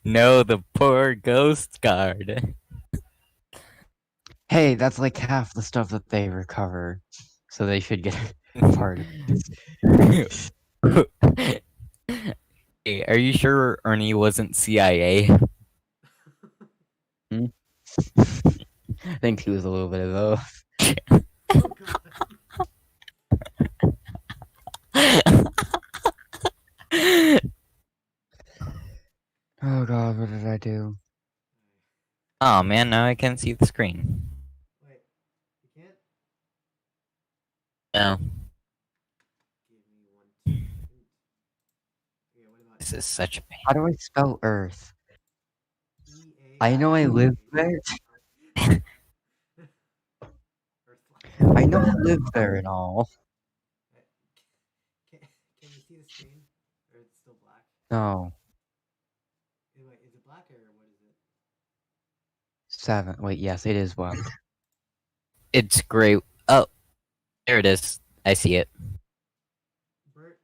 No, the poor ghost guard. Hey, that's like half the stuff that they recover, so they should get part of it. Hey, are you sure Ernie wasn't CIA? Hmm? I think he was a little bit of both. Oh god. Oh god, what did I do? Oh man, now I can't see the screen. Wait, you can't? No, Give me 1 second. Okay, what about this is such a pain. How do I spell Earth? EA? I know I live there. I know I live there and all. Can you see the screen? Or it's still black? No. Wait, is it black or what is it? 7. Wait, yes, it is black. It's great. Oh, there it is. I see it. Bert?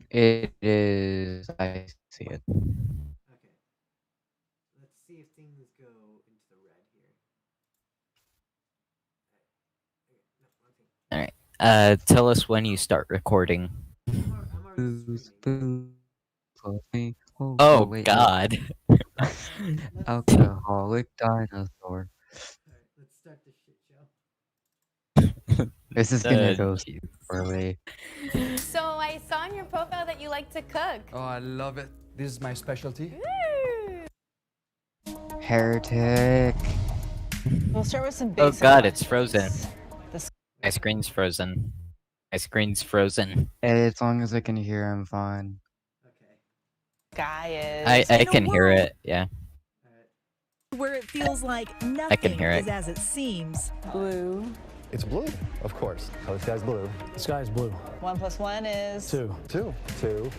It is. I see it. Okay. Let's see if things go into the red here. Okay, no, Alright. Tell us when you start recording. I'm already Booze, streaming. booze, me. Oh wait, god. Alcoholic dinosaur. Alright, let's start the shit show. This is gonna go Jeez. poorly. So I saw on your profile that you like to cook. Oh, I love it. This is my specialty. Heretic. We'll start with some Oh basic god, it's questions. frozen. My screen's frozen. My screen's frozen. As long as I can hear, I'm fine. Okay. Guy is. I can hear it, yeah. Alright. Where it feels like can nothing hear it. is as it seems. Blue. It's blue, of course. Oh, the sky's blue. The sky is blue. 1 + 1 is 2. Two. 2.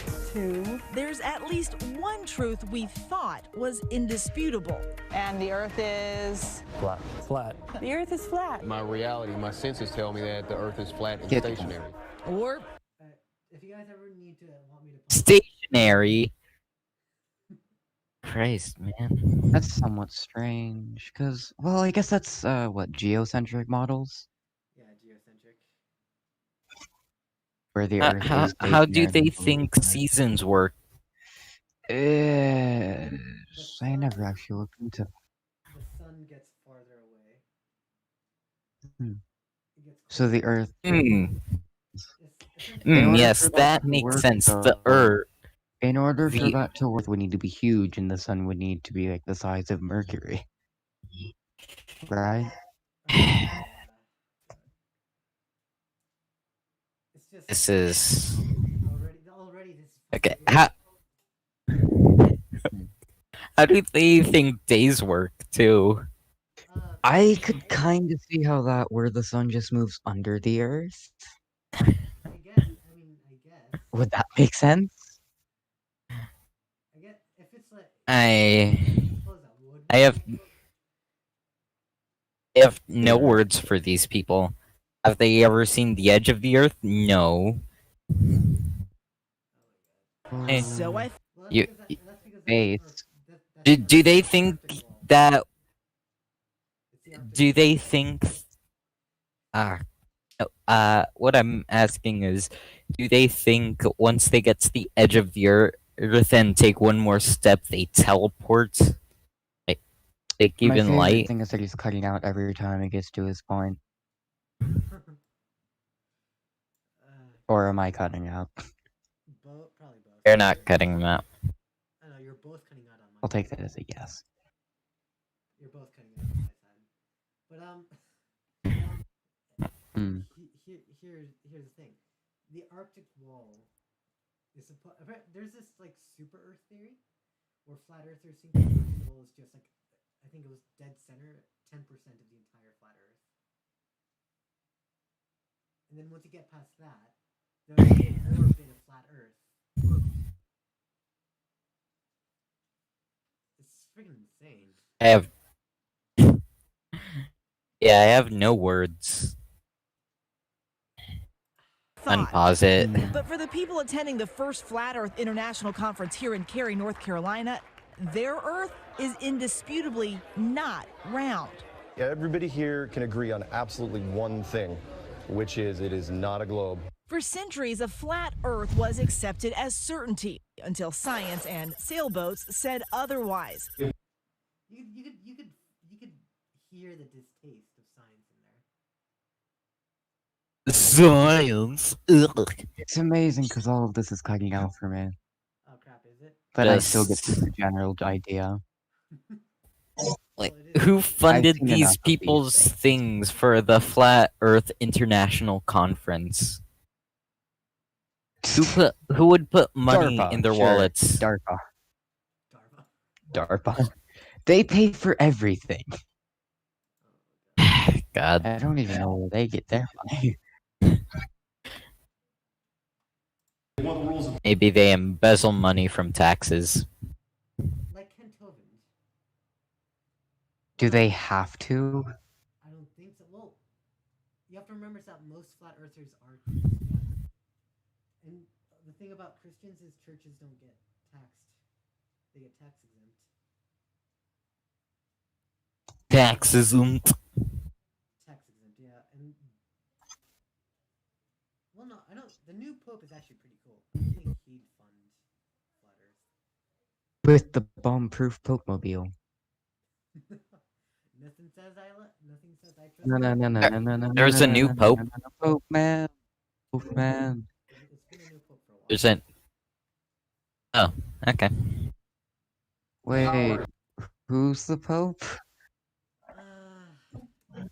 There's at least one truth we thought was indisputable. And the Earth is. Flat. Flat. The Earth is flat. My reality, my senses tell me that the Earth is flat and Get- stationary. Or If you guys ever want me to Stationary. Christ, man. That's somewhat strange, because, well, I guess that's, what, geocentric models? Yeah, geocentric. Where the Earth is How do stationary they and think flat. seasons work? I never actually looked into. The sun gets farther away. Hmm. It gets So the Earth. Hmm. It's In order Yes, for that to makes work, sense. The though, Earth. In order for the- that to work, would need to be huge, and the sun would need to be like the size of Mercury. Right? It's just This is already this. okay. How do they think days work too? I could kind of see how that, where the sun just moves under the Earth. I guess. Would that make sense? I guess if it's like. I Suppose that would. have no words for these people. Have they ever seen the edge of the Earth? No. Eh. so I Well, You- that's because Base. Do they think that? It's the Arctic Do they think? What I'm asking is, do they think once they get to the edge of the Earth and take one more step, they teleport? Like My even favorite light? thing is that he's cutting out every time he gets to his point. Or am I cutting out? Probably both. They're not cutting them out. I know you're both cutting out on my. I'll take that as a yes. You're both cutting out on my side. But Hmm. here's the thing. The Arctic wall is there's this like super Earth theory where flat earthers think the Arctic wall is just like I think it was dead center 10% of the entire flat Earth. And then once you get past that, there's more bit of flat Earth. It's freaking insane. I have. Yeah, I have no words. thought. Unpause it. But for the people attending the first Flat Earth International Conference here in Cary, North Carolina, their Earth is indisputably not round. Yeah, everybody here can agree on absolutely one thing, which is it is not a globe. For centuries, a flat Earth was accepted as certainty until science and sailboats said otherwise. You could hear the distaste of science in there. Science. Ugh. It's amazing because all of this is cutting out for me. Oh crap, is it? But I still get Yes. the general idea. Like, who funded seen enough these of these people's things. things for the Flat Earth International Conference? Who would put money DARPA, in their sure. wallets? DARPA. DARPA. DARPA. They pay for everything. God. I don't even know where they get their money. Maybe they embezzle money from taxes. Like Kentovans. Do they have to? I don't think so. Well, you have to remember that most flat earthers are Christian. And the thing about Christians is churches don't get taxed. They get tax exempt. Taxes. Tax exempt, yeah. And well, no, I don't. The new pope is actually pretty cool. I don't think he'd fund flat Earth. With the bomb-proof Pope-mobile. Nothing says nothing says I trust. No, no, no, no, no, no, no. There's no, a new no, no, pope? no, no, no, Pope man. Pope man. It's been a new pope for a while. There's an. Oh, okay. Wait, who's the Pope? It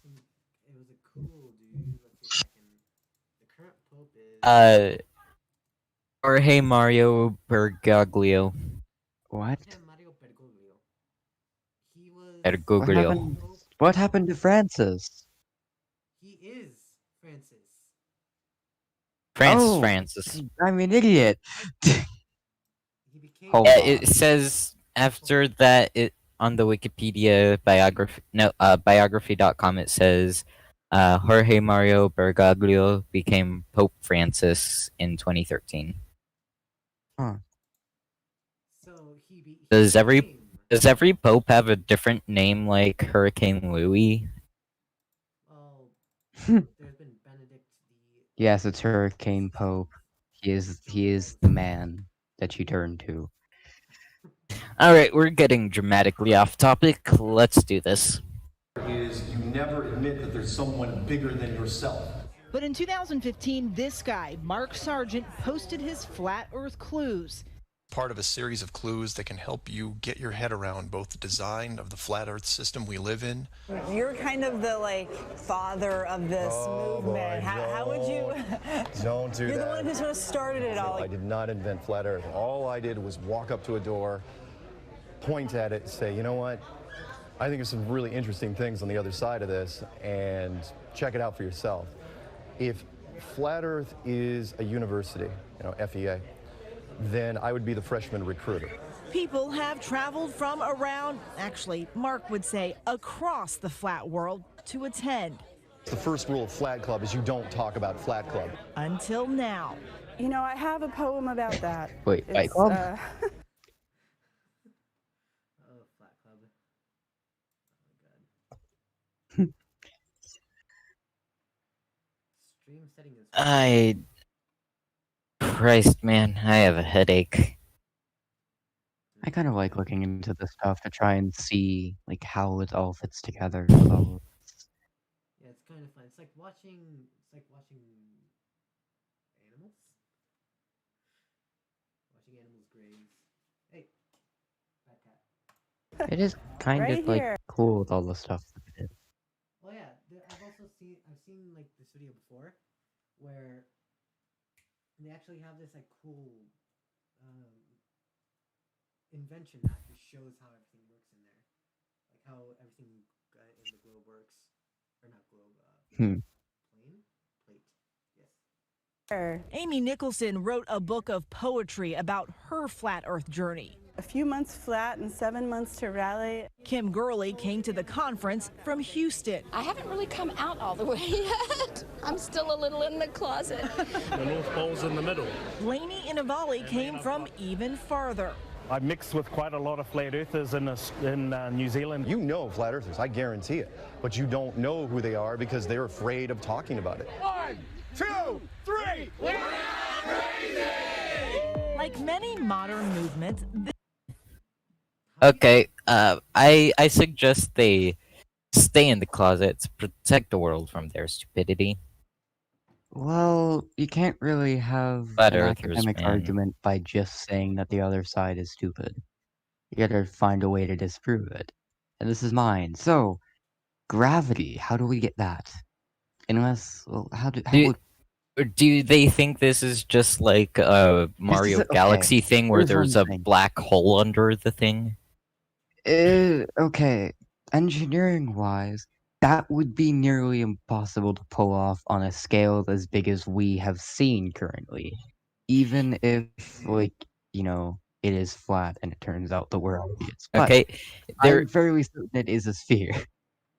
was a cool dude. Let's see if I can. The current pope is. Jorge Mario Bergoglio. What? Yeah, Mario Bergoglio. He was. Bergoglio. What happened to Francis? He is Francis. Oh. Francis. I'm an idiot. He became. Hold Yeah, on. it says after that it on the Wikipedia biography biography.com it says Jorge Mario Bergoglio became Pope Francis in 2013. So he Does every became- Does every pope have a different name like Hurricane Louis? Well, Hmm. there's been Benedict the. Yes, it's Hurricane Pope. He is the man that you turn to. Alright, we're getting dramatically off topic. Let's do this. Is you never admit that there's someone bigger than yourself. But in 2015, this guy, Mark Sargent, posted his Flat Earth clues. Part of a series of clues that can help you get your head around both the design of the flat earth system we live in. You're kind of the father of this movement. How would you? Don't do You're that. the one who sort of started it all. I did not invent flat Earth. All I did was walk up to a door, point at it, say, you know what? I think there's some really interesting things on the other side of this, and check it out for yourself. If flat Earth is a university, FEA, then I would be the freshman recruiter. People have traveled from around, actually, Mark would say, across the flat world to attend. The first rule of Flat Club is you don't talk about Flat Club. Until now. You know, I have a poem about that. Wait, Fight Club? Oh, Flat Club. Oh my god. Stream setting is. Christ, man, I have a headache. I kind of like looking into this stuff to try and see how it all fits together. So, Yeah, it's kind of fun. It's like watching. Animals. Watching animals graze. Hey, fat cat. it is kind Right of here. cool with all the stuff that it is. Well, yeah, I've seen this video before, where they actually have this cool invention that actually shows how everything works in there, like how everything in the globe works, or not globe, plate, yes. Amy Nicholson wrote a book of poetry about her flat earth journey. A few months flat and 7 months to rally. Kim Gurley came to the conference from Houston. I haven't really come out all the way yet. I'm still a little in the closet. The North Pole's in the middle. Laney Inavali came from even farther. I mixed with quite a lot of flat earthers in New Zealand. You know flat earthers, I guarantee it. But you don't know who they are because they're afraid of talking about it. 1, 2, 3! We're not crazy! Like many modern movements, Okay, I suggest they stay in the closet to protect the world from their stupidity. Well, you can't really have Flat an earthers, academic man. argument by just saying that the other side is stupid. You gotta find a way to disprove it. And this is mine. So, gravity, how do we get that? Unless, well, how would... Do they think this is just like a Mario Galaxy thing where there's a black hole under the thing? Okay, engineering-wise, that would be nearly impossible to pull off on a scale as big as we have seen currently. Even if, like, you know, it is flat and it turns out the world is. Okay, I'm fairly certain it is a sphere,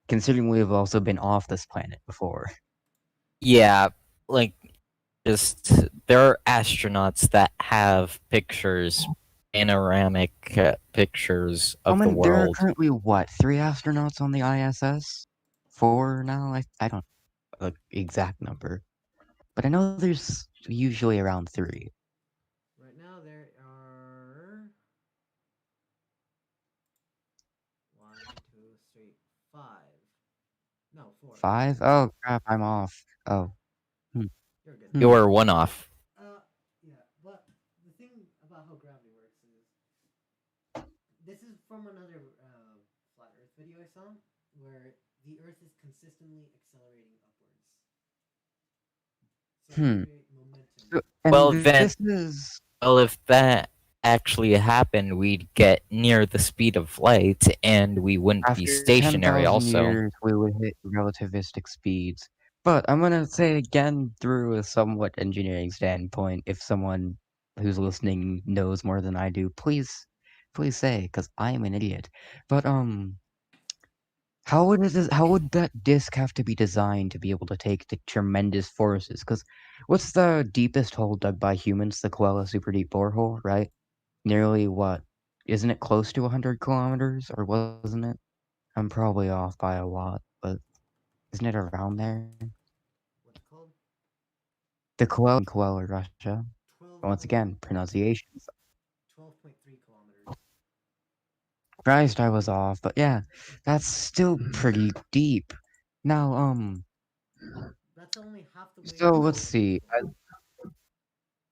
considering we have also been off this planet before. Yeah, like, there are astronauts that have pictures, panoramic pictures of the world. There are currently, what, 3 astronauts on the ISS? 4 now? I don't know the exact number. But I know there's usually around 3. Right now there are 1, 2, 3, 5. No, 4. 5? Oh crap, I'm off. Oh. You're good. You were 1 off. Yeah, but the thing about how gravity works is, this is from another flat Earth video I saw, where the Earth is consistently accelerating upwards. So momentum. Well, well, if that actually happened, we'd get near the speed of light, and we wouldn't be stationary. 10,000 Also, years, we would hit relativistic speeds. But I'm gonna say again, through a somewhat engineering standpoint, if someone who's listening knows more than I do, please say, because I am an idiot. But how would that disk have to be designed to be able to take the tremendous forces? Because what's the deepest hole dug by humans? The Koala super deep borehole, right? Nearly what? Isn't it close to 100 kilometers, or wasn't it? I'm probably off by a lot, but isn't it around there? What's it called? The Koala, Russia. Once again, pronunciations. 12.3 kilometers. Christ, I was off, but yeah, that's still pretty deep. Now, That's only half the way. so let's see.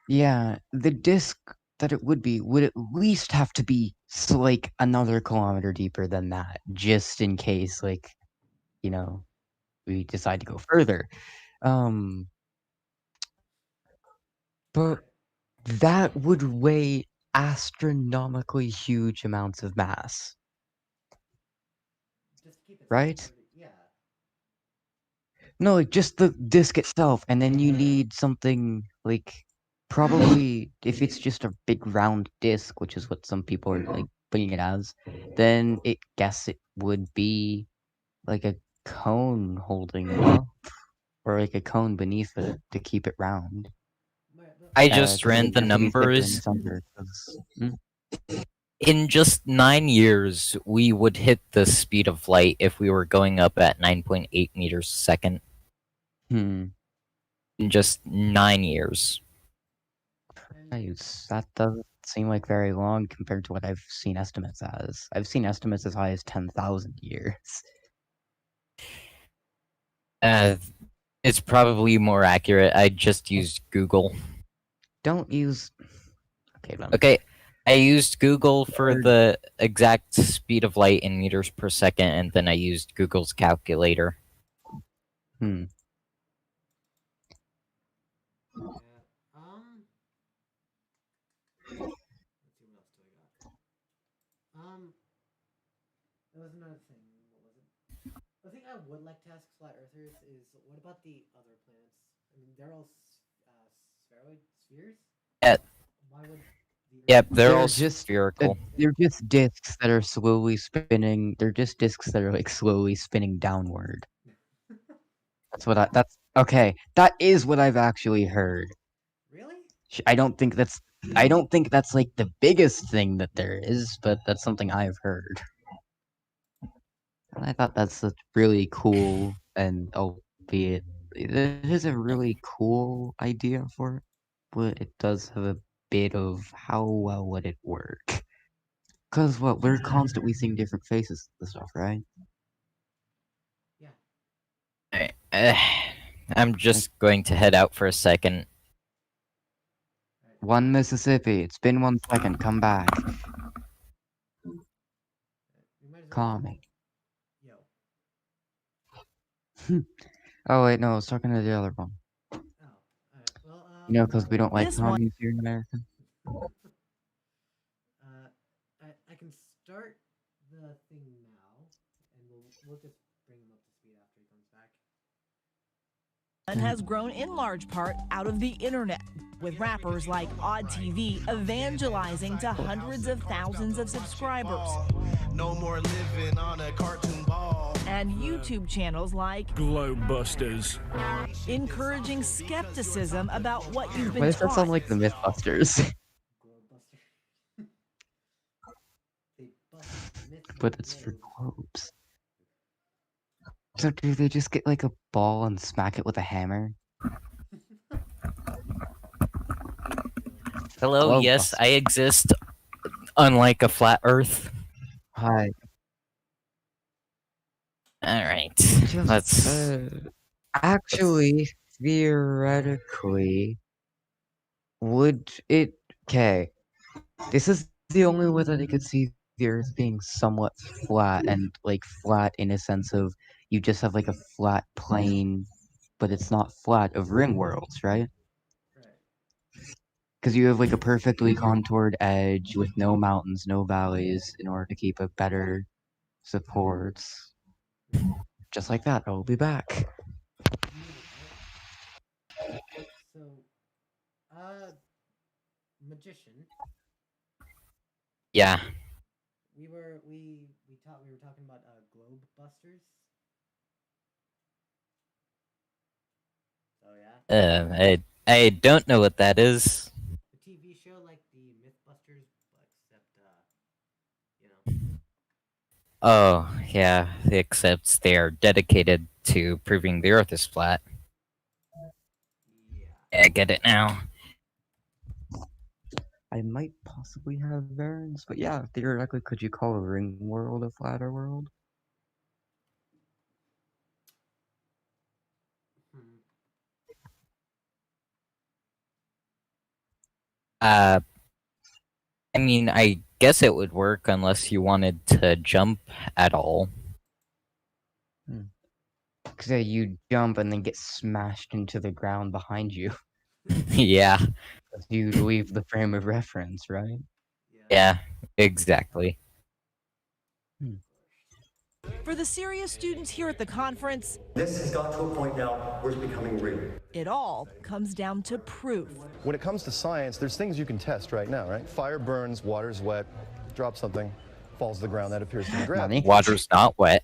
Yeah, the disk that it would at least have to be like another kilometer deeper than that, just in case, like, you know, we decide to go further. But that would weigh astronomically huge amounts of mass. Just to keep it right? Yeah. No, like just the disc itself, and then you need something like probably if it's just a big round disc, which is what some people are like putting it as, then it would be like a cone holding it up, or like a cone beneath it to keep it round. I just ran the numbers. In just 9 years, we would hit the speed of light if we were going up at 9.8 meters a second. In just 9 years. That doesn't seem like very long compared to what I've seen estimates as. I've seen estimates as high as 10,000 years. It's probably more accurate. I just used Google. Don't use... Okay, then. Okay, I used Google for the exact speed of light in meters per second, and then I used Google's calculator. Yeah, let's see, what else do I got? There was another thing. What was it? The thing I would like to ask flat earthers is, what about the other planets? I mean, they're all spheroid spheres. Yeah. Why would Yep, they're all They're just spherical. they're just discs that are slowly spinning. They're just discs that are like slowly spinning downward. That's okay. That is what I've actually heard. Really? I don't think that's like the biggest thing that there is, but that's something I've heard. And I thought that's a really cool and albeit it is a really cool idea for it, but it does have a bit of how well would it work? Cause what we're constantly seeing different faces and stuff, right? Yeah. I'm just going to head out for a second. One Mississippi. It's been 1 second. Come back. Calming. Yo. Oh wait, no, I was talking to the other one. Oh. Alright. Well, You know, because we don't like This one- commies here in America. I can start the thing now, and we'll just bring him up to speed after he comes back. And has grown in large part out of the internet, with rappers like Odd TV evangelizing to hundreds of thousands of subscribers. No more living on a cartoon ball. And YouTube channels like Globebusters, encouraging skepticism about what you've been Why does that taught. sound like the Mythbusters? But it's for globes. So do they just get like a ball and smack it with a hammer? Hello, Globe yes, busters. I exist, unlike a flat Earth. Hi. Alright, Just, let's... actually, theoretically, would it... Okay. This is the only way that I could see the Earth being somewhat flat, and, like, flat in a sense of you just have, like, a flat plane, but it's not flat, of ring worlds, right? Because you have, like, a perfectly contoured edge with no mountains, no valleys, in order to keep a better supports. Just like that, I'll be back. So, magician. Yeah. We were talking about globe busters. So yeah. I don't know what that is. The TV show like the Mythbusters, except you know. Oh, yeah, except they are dedicated to proving the Earth is flat. Yeah, I get it now. I might possibly have variants, but yeah, theoretically, could you call a ring world a flatter world? I mean, I guess it would work unless you wanted to jump at all. Because you jump and then get smashed into the ground behind you. Yeah. You leave the frame of reference, right? Yeah, exactly. For the serious students here at the conference, This has got to a point now where it's becoming real. it all comes down to proof. When it comes to science, there's things you can test right now, right? Fire burns, water's wet, drop something, falls to the ground, that appears to be gravity. Water's not wet.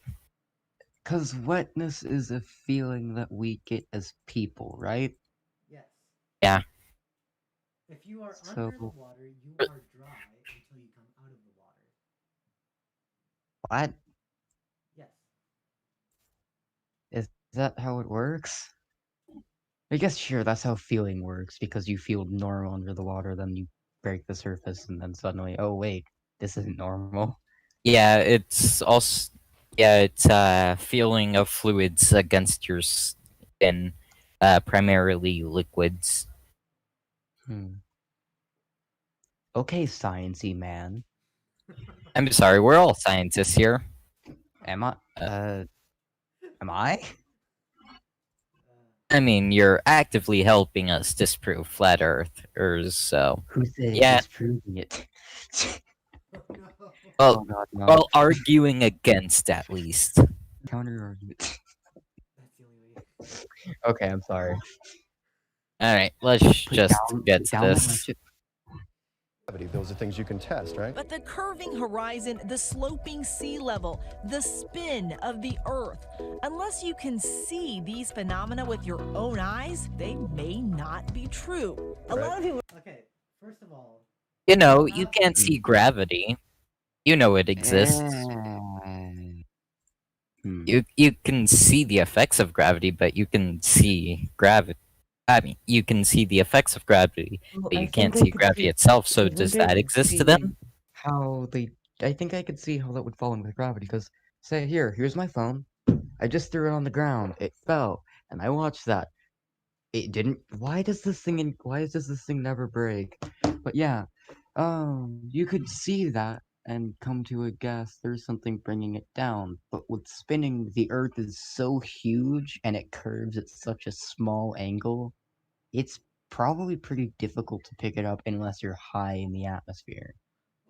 Because wetness is a feeling that we get as people, right? Yes. Yeah. If you are So- under the water, you are dry until you come out of the water. What? Yes. Is that how it works? I guess sure, that's how feeling works, because you feel normal under the water, then you break the surface, and then suddenly, oh wait, this isn't normal. Yeah, it's also... Yeah, it's feeling of fluids against your skin, primarily liquids. Okay, sciencey man. I'm sorry, we're all scientists here. Am I? Am I? I mean, you're actively helping us disprove flat earthers, so... Who said yeah. disproving it? Well, Oh God, no. well, arguing against, at least. Counter argument. Okay, I'm sorry. Alright, let's just get to down on my this. shit. Those are things you can test, right? But the curving horizon, the sloping sea level, the spin of the Earth, unless you can see these phenomena with your own eyes, they may not be true. A lot of people. Okay, first of all, You know, you can't see gravity. You know it exists. You can see the effects of gravity, but you can see gravity. I mean, you can see the effects of gravity, Well, but I you can't think I see could gravity see. itself. So I does think I that could exist to see them? how they. I think I could see how that would fall in with gravity. Because say here's my phone. I just threw it on the ground. It fell, and I watched that. It didn't. Why does this thing? Why does this thing never break? But yeah, you could see that and come to a guess. There's something bringing it down. But with spinning, the Earth is so huge and it curves at such a small angle. It's probably pretty difficult to pick it up unless you're high in the atmosphere.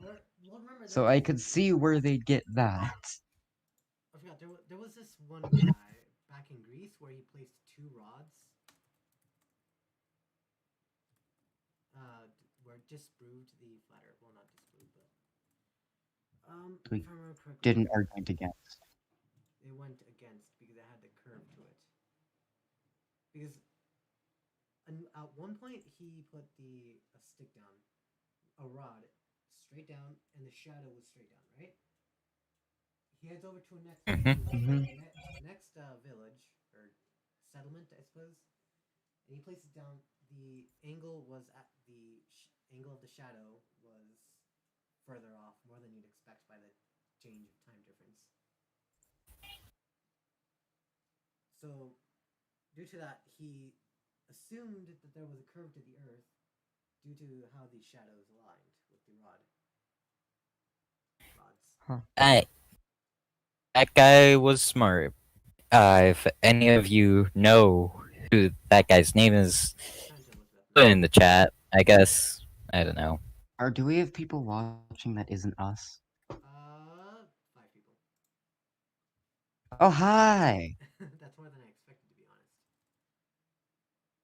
well, remember So I could see where they'd get that. I forgot there was this one guy back in Greece where he placed 2 rods, where it disproved the flat Earth. Well, not disproved, but We if I remember correctly, didn't argue against. it went against because it had the curve to it. Because at one point he put a stick down, a rod straight down, and the shadow was straight down, right? He heads over to a next village or settlement, I suppose, and he places down. The angle was at the angle of the shadow was further off, more than you'd expect by the change of time difference. So, due to that, he assumed that there was a curve to the Earth due to how the shadows aligned with the rods. That guy was smart. If any of you know who that guy's name is, put it in the chat. I guess. I don't know. Do we have people watching that isn't us? 5 people. Oh, hi! That's more than I expected, to be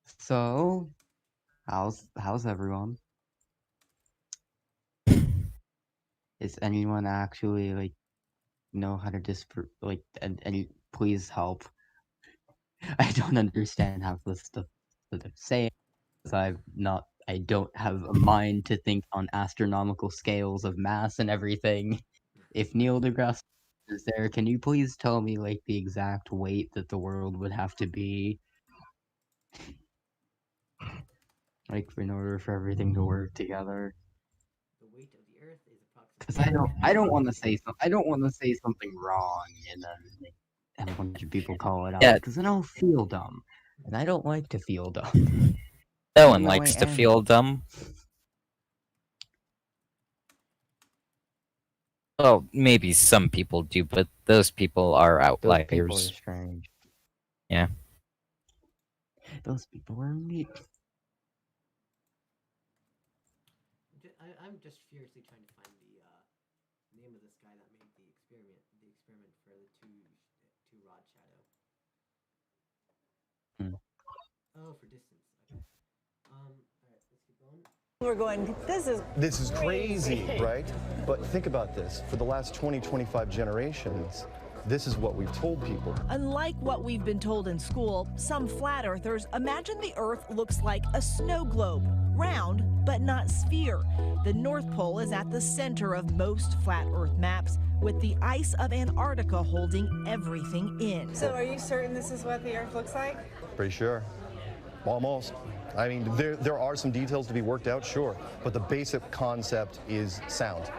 honest. So, how's everyone? Is anyone actually like know how to disprove and please help? I don't understand half the stuff that they're saying. I don't have a mind to think on astronomical scales of mass and everything. If Neil deGrasse is there, can you please tell me like the exact weight that the world would have to be, like in order for everything to work together? The weight of the Earth is approximately. Because I don't want to say something wrong and then like, have a bunch of people call it out. Yeah. Because then I'll feel dumb, and I don't like to feel dumb. No one likes to feel dumb. Well, maybe some people do, but those people are outliers. Those people are strange. Yeah. Those people are neat. I'm just furiously trying to find the name of this guy that made the experiment for the two rod shadow. Oh, for distance. Okay. All right, let's keep going. We're going, This is crazy, right? But think about this. For the last 20-25 generations, this is what we've told people. Unlike what we've been told in school, some flat earthers imagine the Earth looks like a snow globe, round but not sphere. The North Pole is at the center of most flat Earth maps, with the ice of Antarctica holding everything in. So are you certain this is what the Earth looks like? Pretty sure. Almost. I mean, there are some details to be worked out, sure, but the basic concept is sound.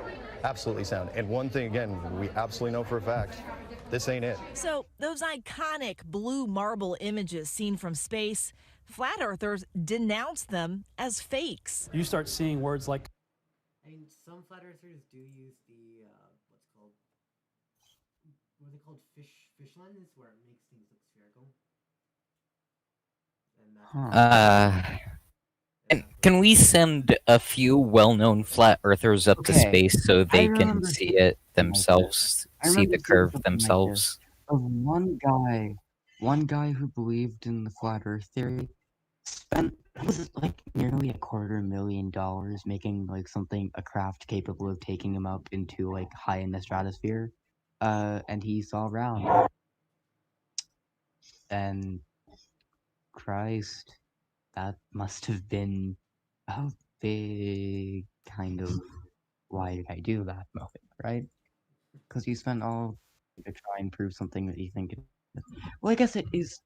Absolutely sound. And one thing, again, we absolutely know for a fact, this ain't it. So those iconic blue marble images seen from space, flat earthers denounce them as fakes. You start seeing words like. I mean, some flat earthers do use the what are they called? Fish lens, where it makes things look spherical. Can we send a few well-known flat earthers up to space so they can see it themselves, see the curve themselves? Of one guy who believed in the flat Earth theory spent It was like nearly $250,000 making like a craft capable of taking him up into like high in the stratosphere. And he saw round. And Christ, that must have been a big kind of why did I do that moment, right? Because you spent all to try and prove something that you think. Well, I guess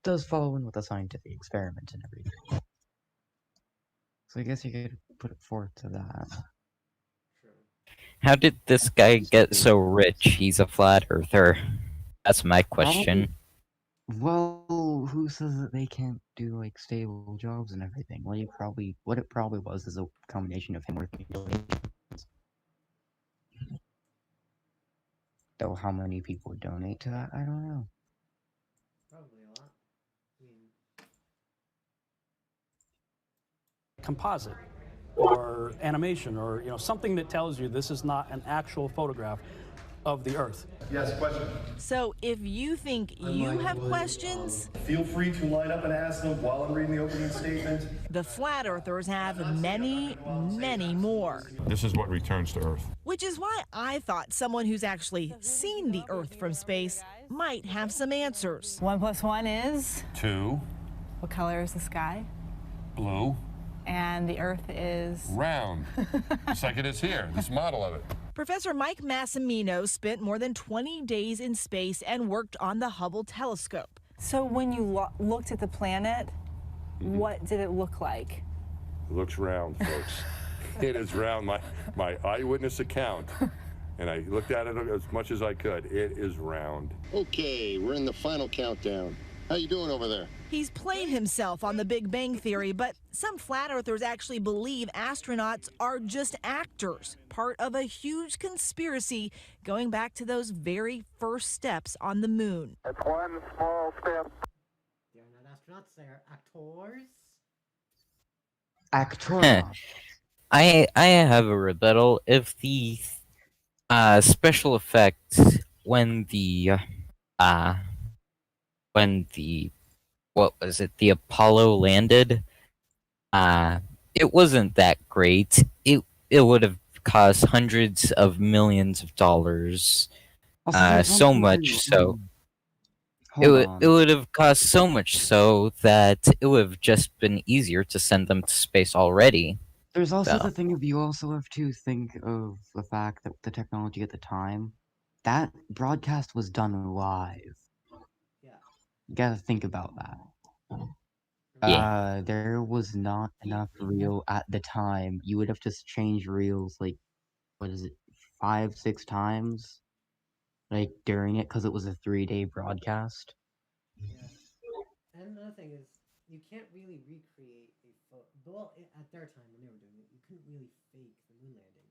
does follow in with a scientific experiment and everything. So I guess you could put it forth to that. How did this guy get so rich? He's a flat earther. That's my question. Well, who says that they can't do like stable jobs and everything? What it probably was is a combination of him working. Though how many people would donate to that, I don't know. Probably a lot. I mean, composite or animation or something that tells you this is not an actual photograph of the Earth. Yes, question. So if you think you have questions, Feel free to line up and ask them while I'm reading the opening statement. the flat earthers have many, many more. This is what returns to Earth. Which is why I thought someone who's actually seen the Earth from space might have some answers. 1 + 1 is? 2. What color is the sky? Blue. And the Earth is? Round. Just like it is here, this model of it. Professor Mike Massimino spent more than 20 days in space and worked on the Hubble telescope. So when you looked at the planet, what did it look like? It looks round, folks. It is round. My eyewitness account. And I looked at it as much as I could. It is round. Okay, we're in the final countdown. How you doing over there? He's played himself on the Big Bang Theory, but some flat earthers actually believe astronauts are just actors, part of a huge conspiracy going back to those very first steps on the moon. That's one small step. They are not astronauts, they are actors. Actor. I have a rebuttal. If the special effects when the what was it, the Apollo landed, it wasn't that great. It would have cost hundreds of millions of dollars. So much so. It would have cost so much so that it would have just been easier to send them to space already. There's also the thing of you also have to think of the fact that the technology at the time, that broadcast was done live. Yeah. You gotta think about that. Yeah. There was not enough reel at the time. You would have to change reels like, what is it, 5, 6 times? Like during it, because it was a 3-day broadcast. Yeah. And another thing is, you can't really recreate a photo. Well, at their time when they were doing it, you couldn't really fake the moon landing.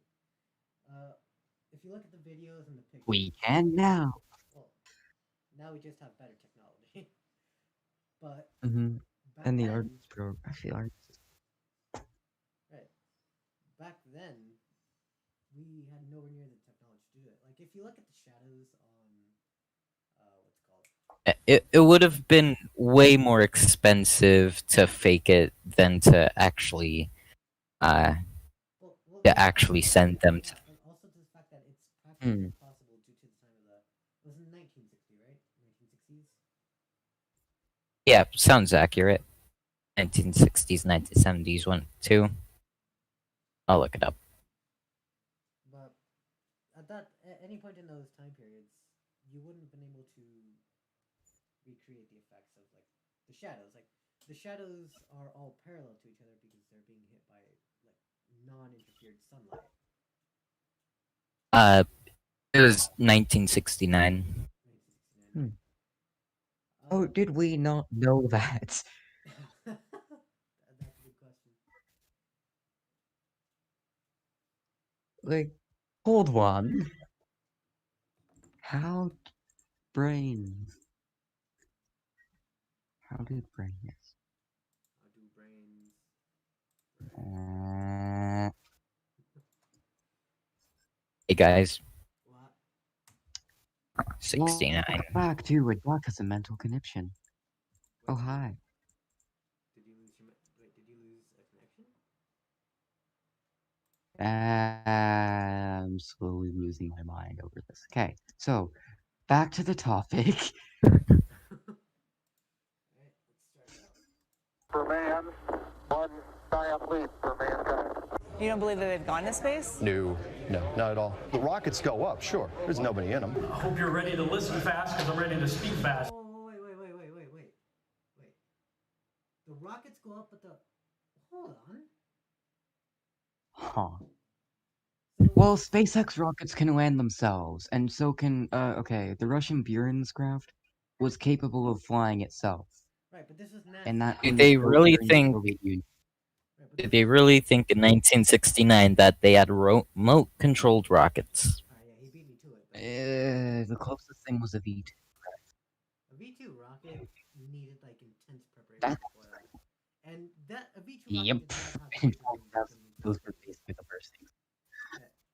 If you look at the videos and the pictures. We can now. Well, now we just have better technology. But. And the arts program. I feel arts. Right. Back then, we had nowhere near the technology to do it. Like, if you look at the shadows on, what's it called? It would have been way more expensive to fake it than to actually, send them to. Also, to the fact that it's practically impossible due to the time of it was in 1960, right? 1960s. Yeah, sounds accurate. 1960s, 1970s one too. I'll look it up. But at any point in those time periods, you wouldn't have been able to recreate the effects of like the shadows. Like the shadows are all parallel to each other because they're being hit by like non-interfered sunlight. It was 1969. Oh, did we not know that? That's a good question. Like, hold on. How brains? How did brains? How do brains? Hey guys. What? 69. Back to a duck has a mental connection. Oh hi. Did you lose I'm slowly losing my mind over this. Okay, so back to the topic. For man, one giant leap for mankind. You don't believe that they've gone to space? No, not at all. The rockets go up, sure. There's nobody in them. I hope you're ready to listen fast because I'm ready to speak fast. Oh, wait. The rockets go up, but the... Hold on. Huh. Well, SpaceX rockets can land themselves, and so can, okay, the Russian Buran's craft was capable of flying itself. Right, but this is NASA. And that Do was they built really during the think? Soviet Union. Do they really think in 1969 that they had remote-controlled rockets? He beat me to it. The closest thing was a V2. A V2 rocket needed like intense preparation That's for that. And that a V2 Yep. rocket did not have Those were basically the first things.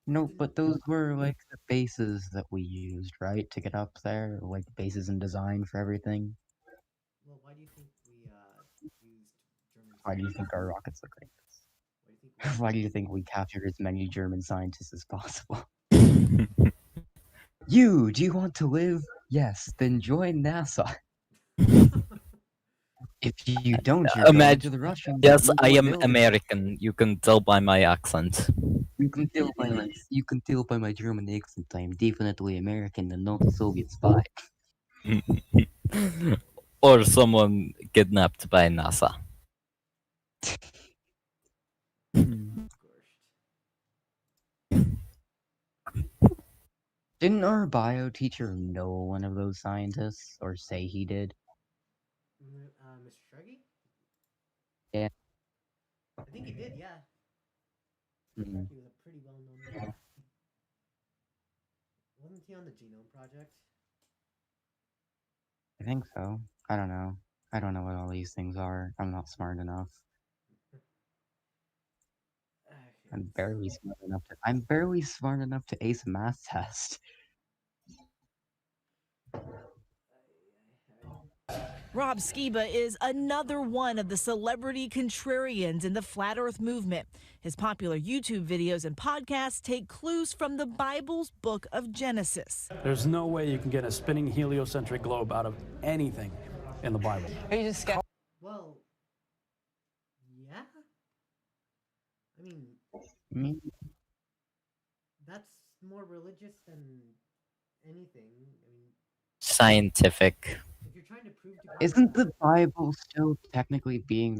No, but those were like the bases that we used, right, to get up there, like bases and design for everything. Well, why do you think we used German? Why do you think our rockets look like this? Why do you think we captured as many German scientists as possible? Do you want to live? Yes, then join NASA. If you don't, you're going to the Russians. Yes, You I will am build it. American. You can tell by my accent. You can tell by my German accent. I am definitely American and not a Soviet spy. Or someone kidnapped by NASA. Didn't our bio teacher know one of those scientists, or say he did? Mr. Shruggy? Yeah. I think he did, yeah. Mhm. He was a pretty well-known guy. Wasn't he on the Genome Project? I think so. I don't know. I don't know what all these things are. I'm not smart enough. I'm barely smart enough to ace a math test. Rob Skiba is another one of the celebrity contrarians in the Flat Earth movement. His popular YouTube videos and podcasts take clues from the Bible's book of Genesis. There's no way you can get a spinning heliocentric globe out of anything in the Bible. Are you just Well, yeah. I mean, that's more religious than anything. I mean, Scientific. if you're trying to prove to God, Isn't the Bible still technically being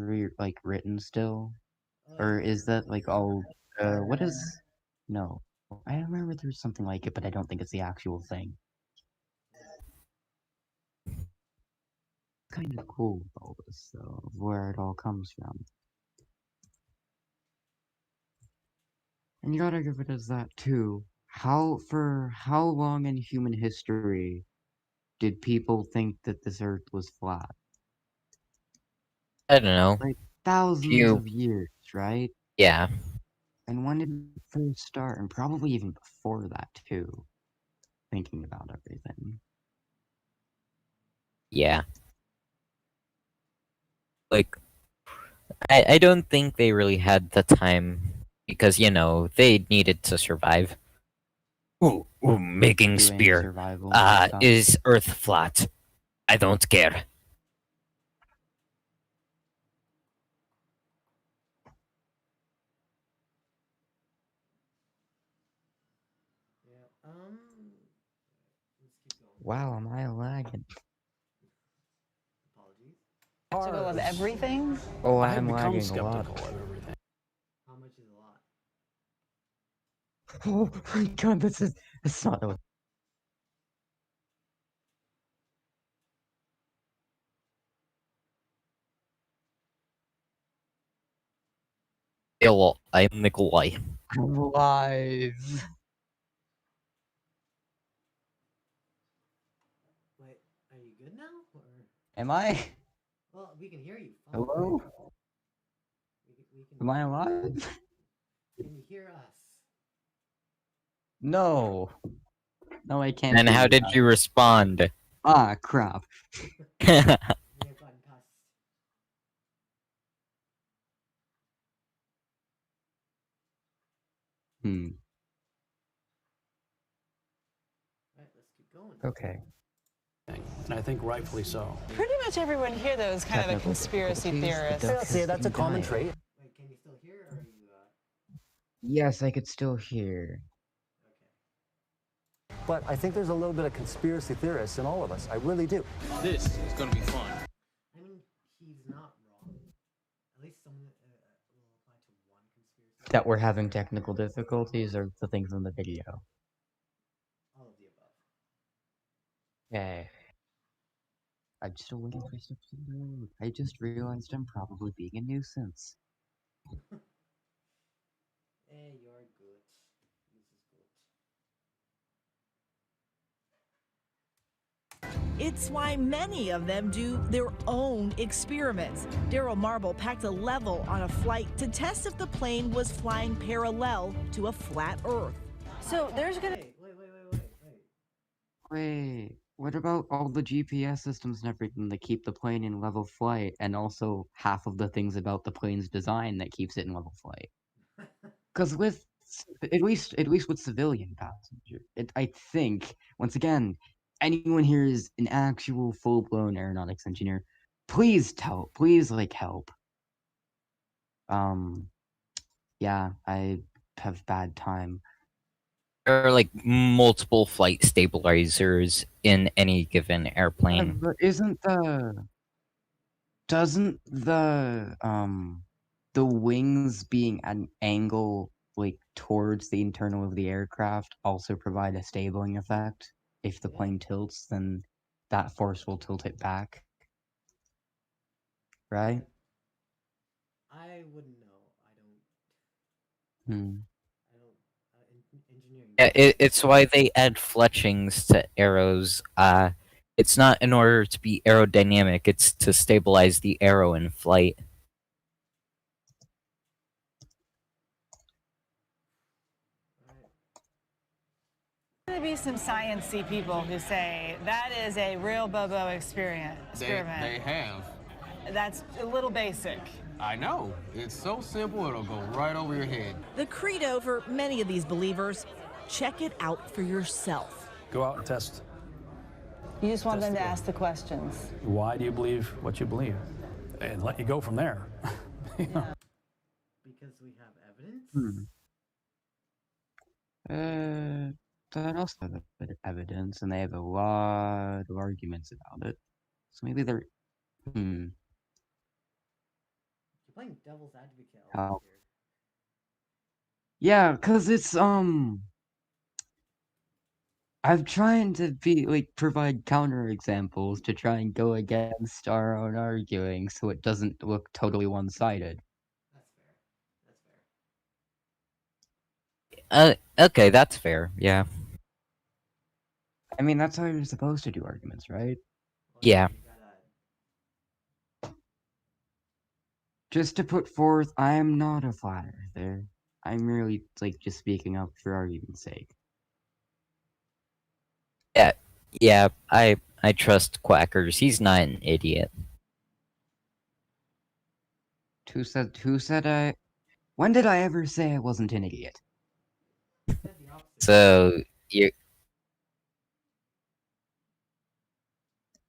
written still? Or is that like all what is no. I remember there's something like it, but I don't think it's the actual thing. Kind of cool with all this though, of where it all comes from. And you gotta give it as that too. For how long in human history did people think that this earth was flat? I don't know. Like thousands of years, right? Yeah. And when did it first start? And probably even before that too. Thinking about everything. Yeah. Like, I don't think they really had the time because, you know, they needed to survive. Ooh, making Doing spear. survival stuff. Is Earth flat? I don't care. yeah. Let's keep going. Wow, am I lagging? Apologies. skeptical of everything? Oh, I have I'm become lagging a skeptical lot. of everything. How much is a lot? Oh my god, that's not a... Hello, I'm Nikolai. I'm alive. Wait, are you good now? Or... Am I? Well, we can hear you. Hello? We can Am I alive? Can you hear us? No. No, I can't. And hear how did that. you respond? Ah, crap. We have gotten past. Alright, let's keep going. Okay. And I think rightfully so. Pretty much everyone here, though, is kind of a Technical conspiracy difficulties, theorist. the See, that's a common diet. trait. Wait, can you still hear, or are you, Yes, I could still hear. But I think there's a little bit of conspiracy theorists in all of us. I really do. This is gonna be fun. I mean, he's not wrong. At least some will apply to one conspiracy. That we're having technical difficulties or the things in the video? All of the above. Okay. I'm still waiting for stuff to load. I just realized I'm probably being a nuisance. Hey, you're good. This is good. It's why many of them do their own experiments. Daryl Marble packed a level on a flight to test if the plane was flying parallel to a flat Earth. So there's gonna. Wait, what about all the GPS systems and everything that keep the plane in level flight, and also half of the things about the plane's design that keeps it in level flight? Because with at least with civilian passenger, I think once again, anyone here is an actual full-blown aeronautics engineer. Please help. Yeah, I have bad time. There are like multiple flight stabilizers in any given airplane. But doesn't the wings being at an angle like towards the internal of the aircraft also provide a stabling effect? If the plane tilts, then that force will tilt it back. Right? I wouldn't know. Hmm. Engineering. Yeah, it's why they add fletchings to arrows. It's not in order to be aerodynamic, it's to stabilize the arrow in flight. There's going to be some sciencey people who say that is a real Bobo experiment. They have. That's a little basic. I know. It's so simple, it'll go right over your head. The credo for many of these believers, check it out for yourself. Go out and test. You just want them to ask the questions. Why do you believe what you believe? And let you go from there. Because we have evidence? That also have a bit of evidence, and they have a lot of arguments about it. So maybe they're You're playing devil's advocate a How? lot here. Yeah, cause it's I'm trying to provide counter examples to try and go against our own arguing so it doesn't look totally one-sided. Okay, that's fair, yeah. I mean, that's how you're supposed to do arguments, right? Yeah. Just to put forth, I am not a flat earther. I'm merely, just speaking up for argument's sake. Yeah, I trust Quackers. He's not an idiot. Who said when did I ever say I wasn't an idiot? So, you...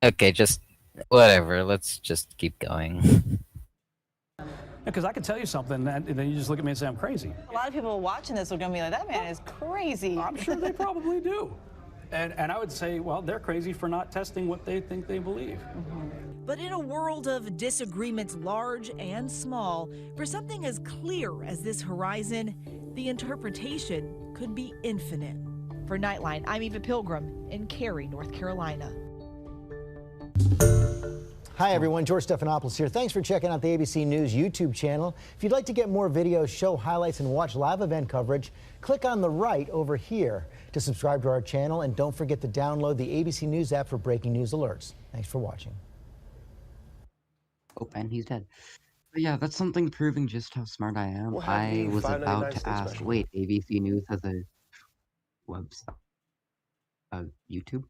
Okay, just... whatever, let's just keep going. Because I can tell you something, and then you just look at me and say I'm crazy. A lot of people watching this are going to be like, that man is crazy. I'm sure they probably do. And I would say, well, they're crazy for not testing what they think they believe. But in a world of disagreements large and small, for something as clear as this horizon, the interpretation could be infinite. For Nightline, I'm Eva Pilgrim in Cary, North Carolina. Hi everyone, George Stephanopoulos here. Thanks for checking out the ABC News YouTube channel. If you'd like to get more videos, show highlights, and watch live event coverage, click on the right over here to subscribe to our channel, and don't forget to download the ABC News app for breaking news alerts. Thanks for watching. Oh, and he's dead. But yeah, that's something proving just how smart I am. I was about to ask, wait, ABC News has a website, YouTube?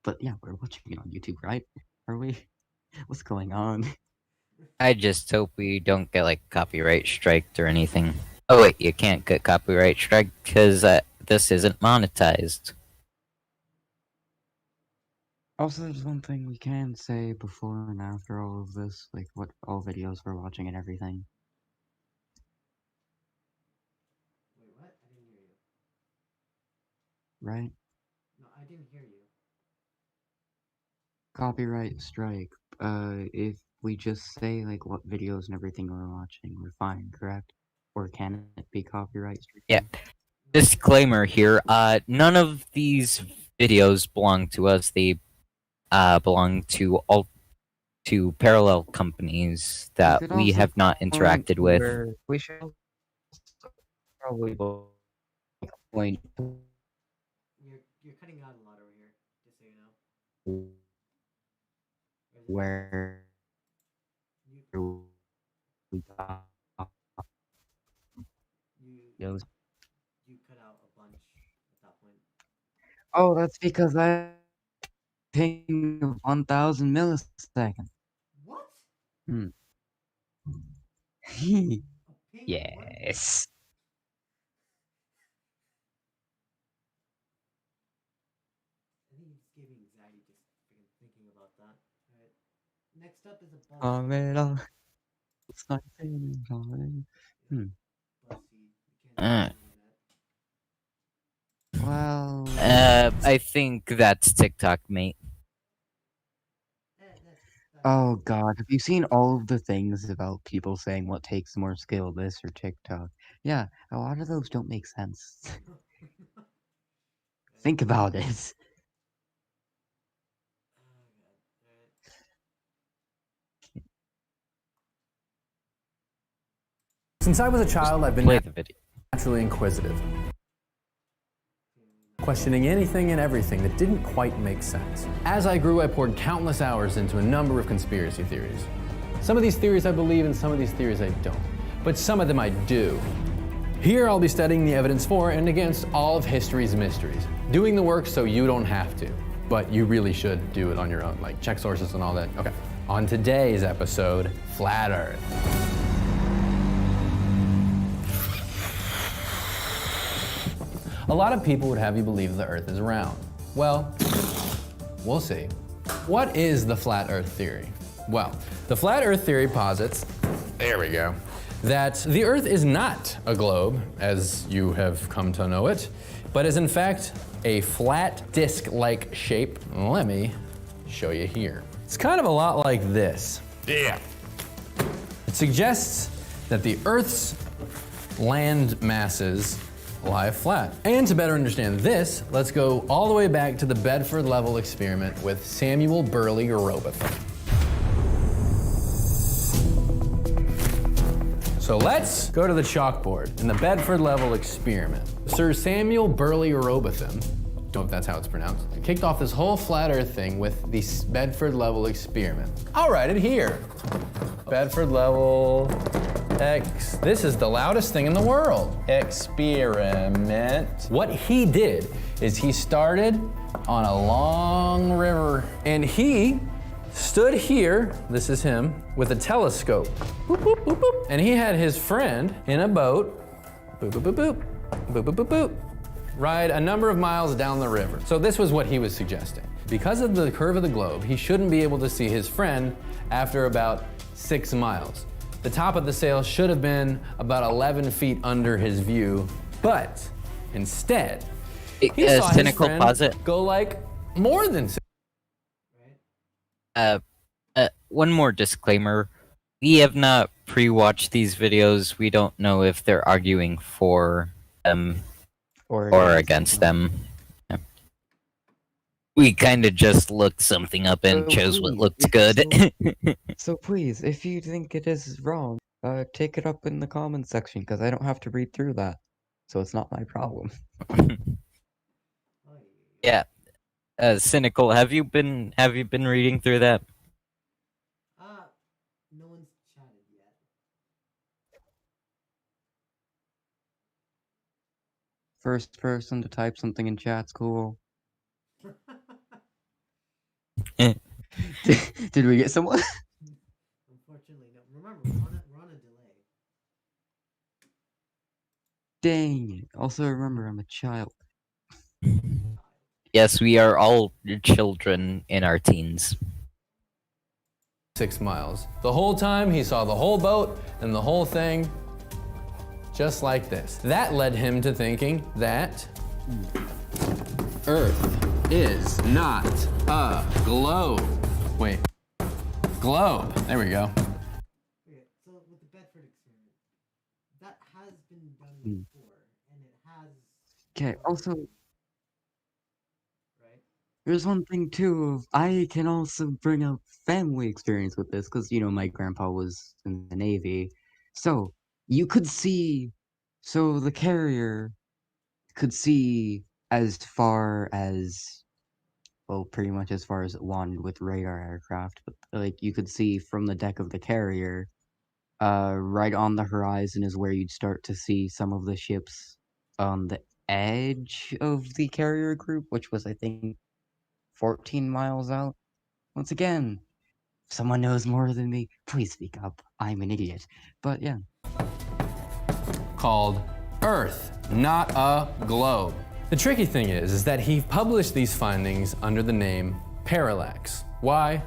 But yeah, we're watching it on YouTube, right? Are we? What's going on? I just hope we don't get, copyright striked or anything. Oh wait, you can't get copyright strike because this isn't monetized. Also, there's one thing we can say before and after all of this, like what all videos we're watching and everything. Wait, what? I didn't hear you. Right? No, I didn't hear you. Copyright strike. If we just say like what videos and everything we're watching, we're fine, correct? Or can it be copyright stricken? Yeah. Disclaimer here. None of these videos belong to us. They belong to parallel companies that we have not interacted with. We should probably point You're cutting out a lot over here, just so you know. where we got those. You cut out a bunch at that point. Oh, that's because I ping of 1,000 milliseconds. What? Hmm. Yes. I think you just gave me anxiety just freaking thinking about that. Alright. Next up is a buzz. It's not saying it already. Uh, Well. I think that's TikTok, mate. Oh god, have you seen all of the things about people saying what takes more skill, this or TikTok? Yeah, a lot of those don't make sense. Think about it. Since I was a child, I've been naturally inquisitive, questioning anything and everything that didn't quite make sense. As I grew, I poured countless hours into a number of conspiracy theories. Some of these theories I believe, and some of these theories I don't. But some of them I do. Here I'll be studying the evidence for and against all of history's mysteries, doing the work so you don't have to. But you really should do it on your own, like check sources and all that. Okay. On today's episode, Flat Earth. A lot of people would have you believe the Earth is round. Well, we'll see. What is the flat Earth theory? Well, the flat Earth theory posits, there we go, that the Earth is not a globe, as you have come to know it, but is in fact a flat disc-like shape. Let me show you here. It's kind of a lot like this. Yeah. It suggests that the Earth's land masses lie flat. And to better understand this, let's go all the way back to the Bedford level experiment with Samuel Burley Robotham. So let's go to the chalkboard in the Bedford level experiment. Sir Samuel Burley Robotham, don't know if that's how it's pronounced, kicked off this whole flat Earth thing with the Bedford level experiment. I'll write it here. Bedford level X. This is the loudest thing in the world. Experiment. What he did is he started on a long river and he stood here, this is him, with a telescope. Boop, boop, boop, boop. And he had his friend in a boat, boop, boop, boop, boop, boop, boop, boop, boop, ride a number of miles down the river. So this was what he was suggesting. Because of the curve of the globe, he shouldn't be able to see his friend after about 6 miles. The top of the sail should have been about 11 feet under his view, but instead, he saw Cynical his posit. friend go like more than 6. One more disclaimer. We have not pre-watched these videos. We don't know if they're arguing for them or against them. Yeah. We kind of just looked something up and chose what looked good. So please, if you think it is wrong, take it up in the comments section, because I don't have to read through that. So it's not my problem. Yeah. Cynical, have you been reading through that? No one's chatted yet. First person to type something in chat's cool. Did we get someone? Unfortunately, no. Remember, we're on a delay. Dang it. Also remember, I'm a child. Yes, we are all children in our teens. 6 miles. The whole time he saw the whole boat and the whole thing just like this. That led him to thinking that Earth is not a globe. Wait, globe. There we go. Okay, so with the Bedford experiment, that has been done before, and it has. Okay, also, Right? there's one thing too. I can also bring up family experience with this because my grandpa was in the Navy, so you could see. So the carrier could see as far as, well, pretty much as far as it wanted with radar aircraft, but like you could see from the deck of the carrier, right on the horizon is where you'd start to see some of the ships on the edge of the carrier group, which was, I think, 14 miles out. Once again, if someone knows more than me, please speak up. I'm an idiot. But yeah. Called Earth, not a globe. The tricky thing is that he published these findings under the name Parallax. Why?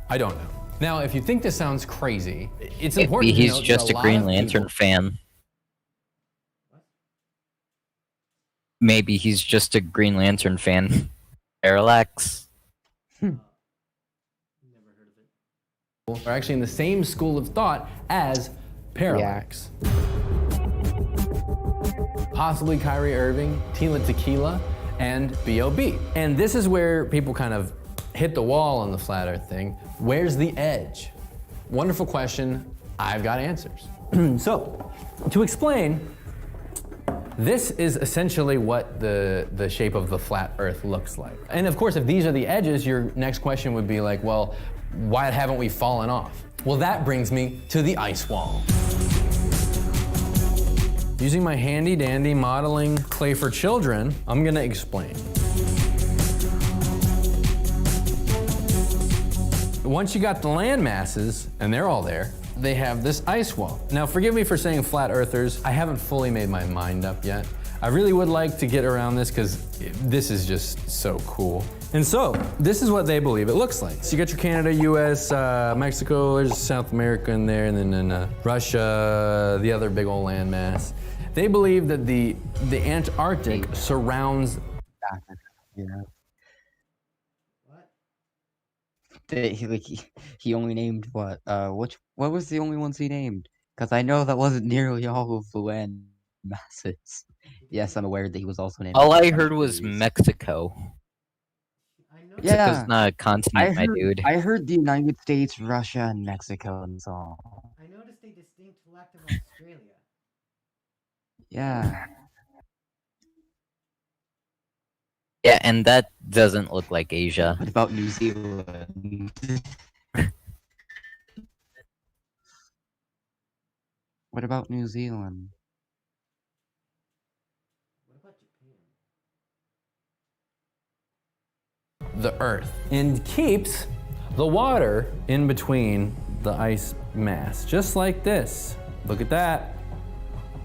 I don't know. Now, if you think this sounds crazy, it's important to Maybe he's note just that a lot Green of Lantern people- fan. Maybe he's just a Green Lantern fan. Parallax. are actually in the same school of thought as Parallax. Possibly Kyrie Irving, Tila Tequila, and B.O.B. And this is where people kind of hit the wall on the flat earth thing. Where's the edge? Wonderful question. I've got answers. So, to explain, this is essentially what the shape of the flat earth looks like. And of course, if these are the edges, your next question would be like, well, why haven't we fallen off? Well, that brings me to the ice wall. Using my handy dandy modeling clay for children, I'm gonna explain. Once you got the land masses, and they're all there, they have this ice wall. Now, forgive me for saying flat earthers. I haven't fully made my mind up yet. I really would like to get around this because this is just so cool. And so, this is what they believe it looks like. So you got your Canada, US, Mexico, there's South America in there, and then Russia, the other big old landmass. They believe that the Antarctic surrounds. Yeah. He only named what? What was the only ones he named? Because I know that wasn't nearly all of the land masses. Yes, I'm aware that he was also named. All I heard was Mexico. Mexico's not a continent, my dude. I heard the United States, Russia, and Mexico, and so on. I noticed a distinct lack of Australia. Yeah. Yeah, and that doesn't look like Asia. What about New Zealand? What about New Zealand? What about Japan? The Earth and keeps the water in between the ice mass, just like this. Look at that.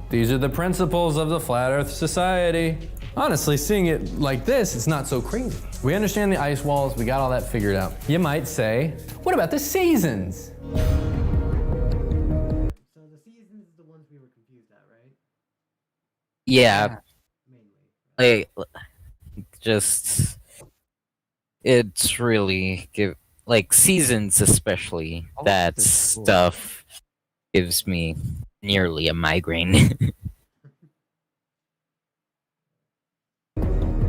These are the principles of the Flat Earth Society. Honestly, seeing it like this, it's not so crazy. We understand the ice walls, we got all that figured out. You might say, what about the seasons? So the seasons is the ones we were confused at, right? Yeah. Just it's really seasons especially. That stuff gives me nearly a migraine.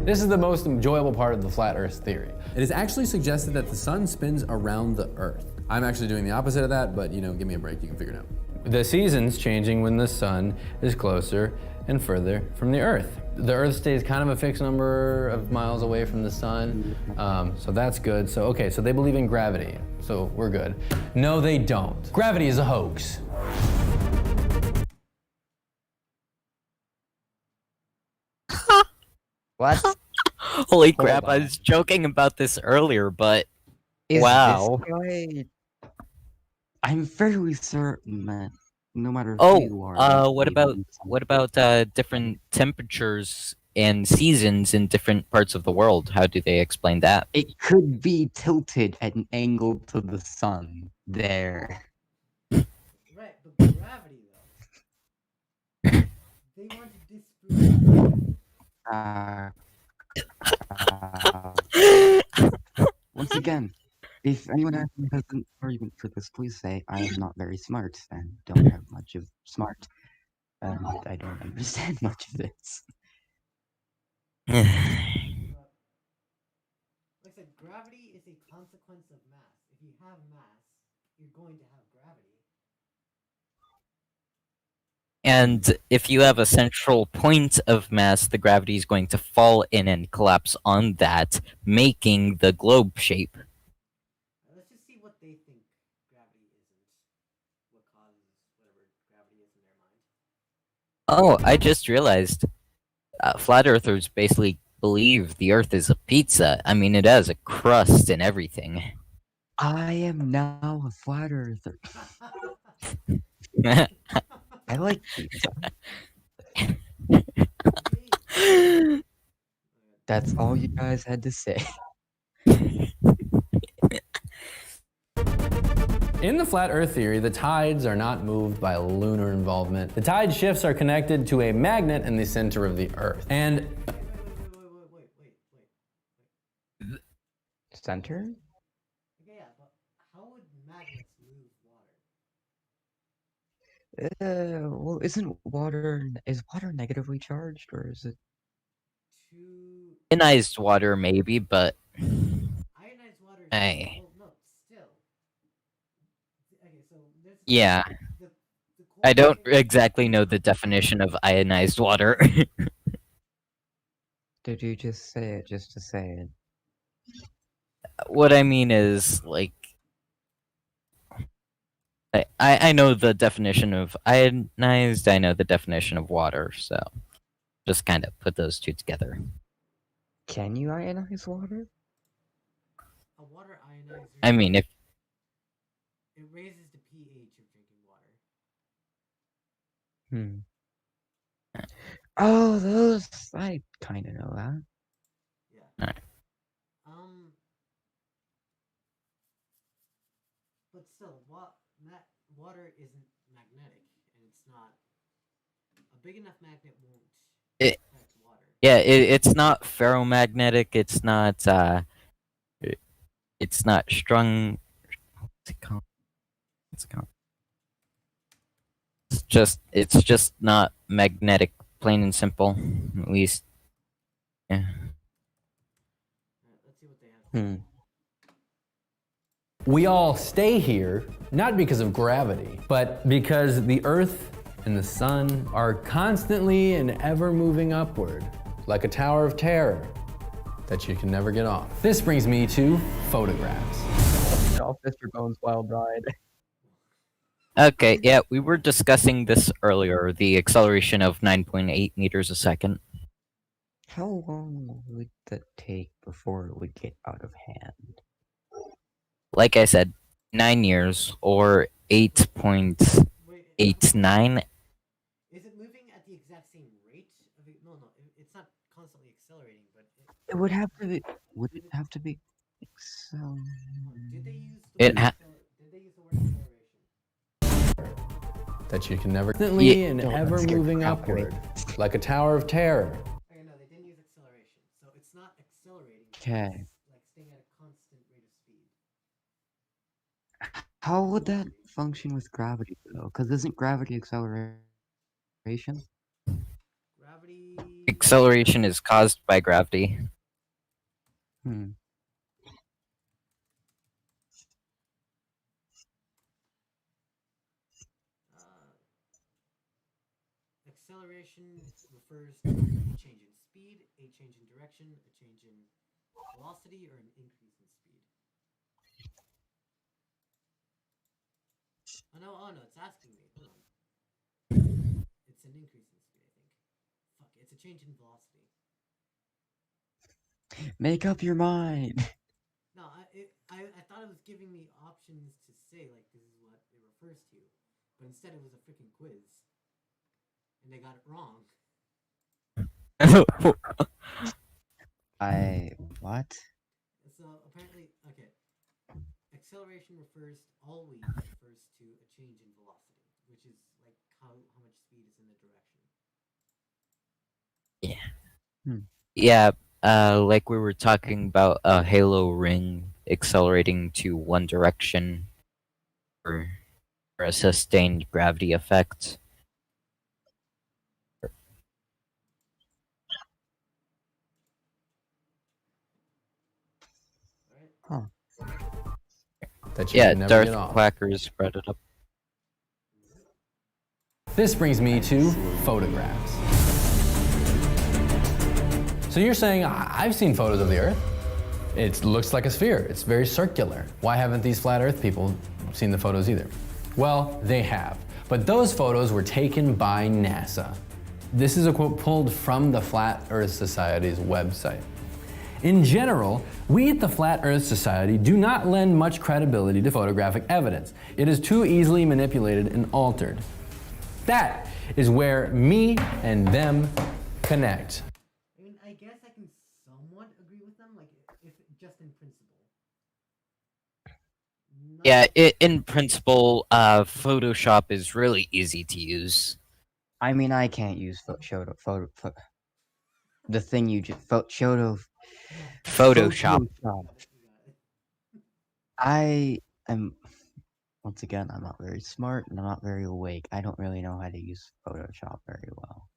This is the most enjoyable part of the flat earth theory. It is actually suggested that the sun spins around the earth. I'm actually doing the opposite of that, but give me a break, you can figure it out. The seasons changing when the sun is closer and further from the earth. The earth stays kind of a fixed number of miles away from the sun, so that's good. So they believe in gravity, so we're good. No, they don't. Gravity is a hoax. What? Holy crap, I was joking about this earlier, but wow. I'm fairly certain that no matter who Oh, you are, you what believe in about different temperatures and seasons in different parts of the world? How do they explain that? It could be tilted at an angle to the sun. There. Right, but gravity though. They want to disprove gravity. Once again, if anyone has an argument for this, please say I am not very smart and don't have much of smart, and I don't understand much of this. Like I said, gravity is a consequence of mass. If you have mass, you're going to have gravity. And if you have a central point of mass, the gravity is going to fall in and collapse on that, making the globe shape. Let's just see what they think gravity isn't. What causes whatever gravity is in their mind. Oh, I just realized. Flat earthers basically believe the Earth is a pizza. I mean, it has a crust and everything. I am now a flat earther. I like pizza. That's all you guys had to say. In the flat earth theory, the tides are not moved by lunar involvement. The tide shifts are connected to a magnet in the center of the earth. And Center? Okay, yeah, but how would magnets move water? Well, is water negatively charged, or is it? Ionized water, maybe, but Ionized water. hey, Well, no, still. Okay, so there's. yeah. The I don't exactly know the definition of ionized water. Did you just say it just to say it? What I mean is, like, I know the definition of ionized, I know the definition of water, so just kind of put those two together. Can you ionize water? A water ionizer. I mean, if it raises the pH of drinking water. Oh, those I kind of know that. Yeah. Alright. But still, water isn't magnetic, and it's not a big enough magnet won't affect water. Yeah, it's not ferromagnetic. It's not strung. What's it called? It's just not magnetic, plain and simple. At least, yeah. Let's see what they have. we all stay here, not because of gravity, but because the Earth and the Sun are constantly and ever moving upward, like a tower of terror that you can never get off. This brings me to photographs. Off Mr. Bones' Wild Ride. Okay, yeah, we were discussing this earlier, the acceleration of 9.8 meters a second. How long would that take before it would get out of hand? Like I said, 9 years, or 8.89. Is it moving at the exact same rate? No, it's not constantly accelerating, but it would have to be. Would it have to be? Did they use the word acceleration? That you can never constantly and ever moving upward, like a tower of terror. Okay, no, they didn't use acceleration, so it's not accelerating. Okay. It's like staying at a constant rate of speed. How would that function with gravity though? Because isn't gravity acceleration? Gravity. Acceleration is caused by gravity. Acceleration refers to a change in speed, a change in direction, a change in velocity, or an increase in speed. Oh no, it's asking me. Hold on. It's an increase in speed, I think. Fuck, it's a change in velocity. Make up your mind. No, I thought it was giving me options to say, like, this is what it refers to. but instead it was a freaking quiz, and they got it wrong. What? So apparently, okay, acceleration always refers to a change in velocity, which is like how much speed is in the direction. Yeah, like we were talking about a halo ring accelerating to one direction for a sustained gravity effect. Huh. That you Yeah, can never Darth get off. Quackers brought it up. This brings me to photographs. So you're saying, I've seen photos of the Earth. It looks like a sphere. It's very circular. Why haven't these flat Earth people seen the photos either? Well, they have. But those photos were taken by NASA. This is a quote pulled from the Flat Earth Society's website. In general, we at the Flat Earth Society do not lend much credibility to photographic evidence. It is too easily manipulated and altered. That is where me and them connect. I mean, I guess I can somewhat agree with them, like if just in principle. Yeah, in principle, Photoshop is really easy to use. I mean, I can't use photo. The thing you just Photoshop. I am, once again, I'm not very smart and I'm not very awake. I don't really know how to use Photoshop very well.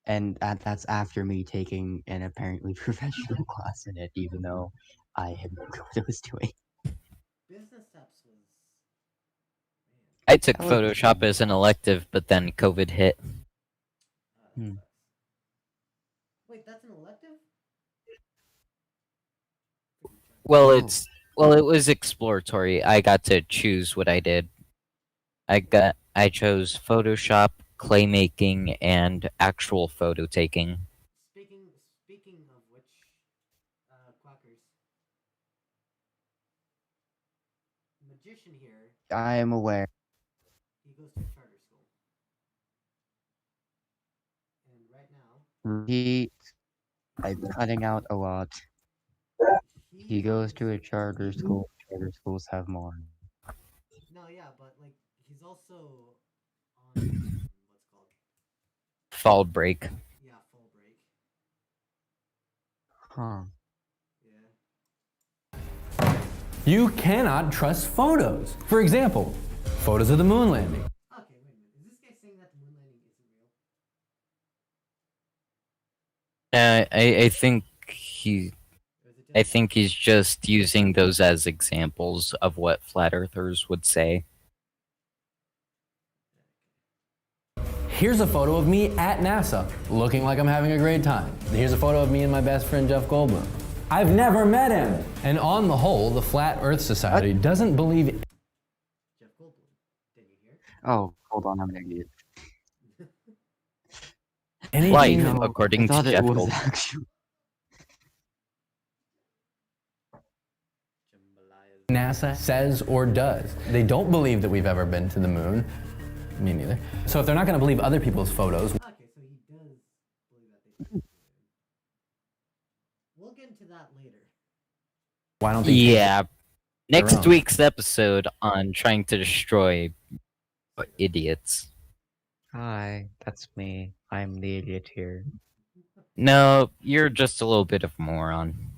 And that's after me taking an apparently professional class in it, even though I had no clue what I was doing. Business steps was. I took Photoshop as an elective, but then COVID hit. Wait, that's an elective? Well, it was exploratory. I got to choose what I did. I chose Photoshop, claymaking, and actual photo taking. Speaking of which, Quackers, magician here. I am aware. He goes to a charter school, and right now I'm cutting out a lot. He goes to a charter school. Charter schools have more. No, yeah, but like he's also on what's called Fall break. Yeah, fall break. Huh. You cannot trust photos. For example, photos of the moon landing. Okay, wait a minute. Is this guy saying that the moon landing isn't real? I think he's just using those as examples of what flat earthers would say. Here's a photo of me at NASA, looking like I'm having a great time. Here's a photo of me and my best friend Jeff Goldblum. I've never met him. And on the whole, the Flat Earth Society doesn't believe. Jeff Goldblum. Did you hear? Oh, hold on, I'm an idiot. Life, according to Jeff Goldblum. Actually... NASA says or does. They don't believe that we've ever been to the moon. Me neither. So if they're not going to believe other people's photos. Okay, so he does believe that they can. We'll get into that later. Why don't they? Yeah. Next own? week's episode on trying to destroy idiots. Hi, that's me. I'm the idiot here. No, you're just a little bit of a moron.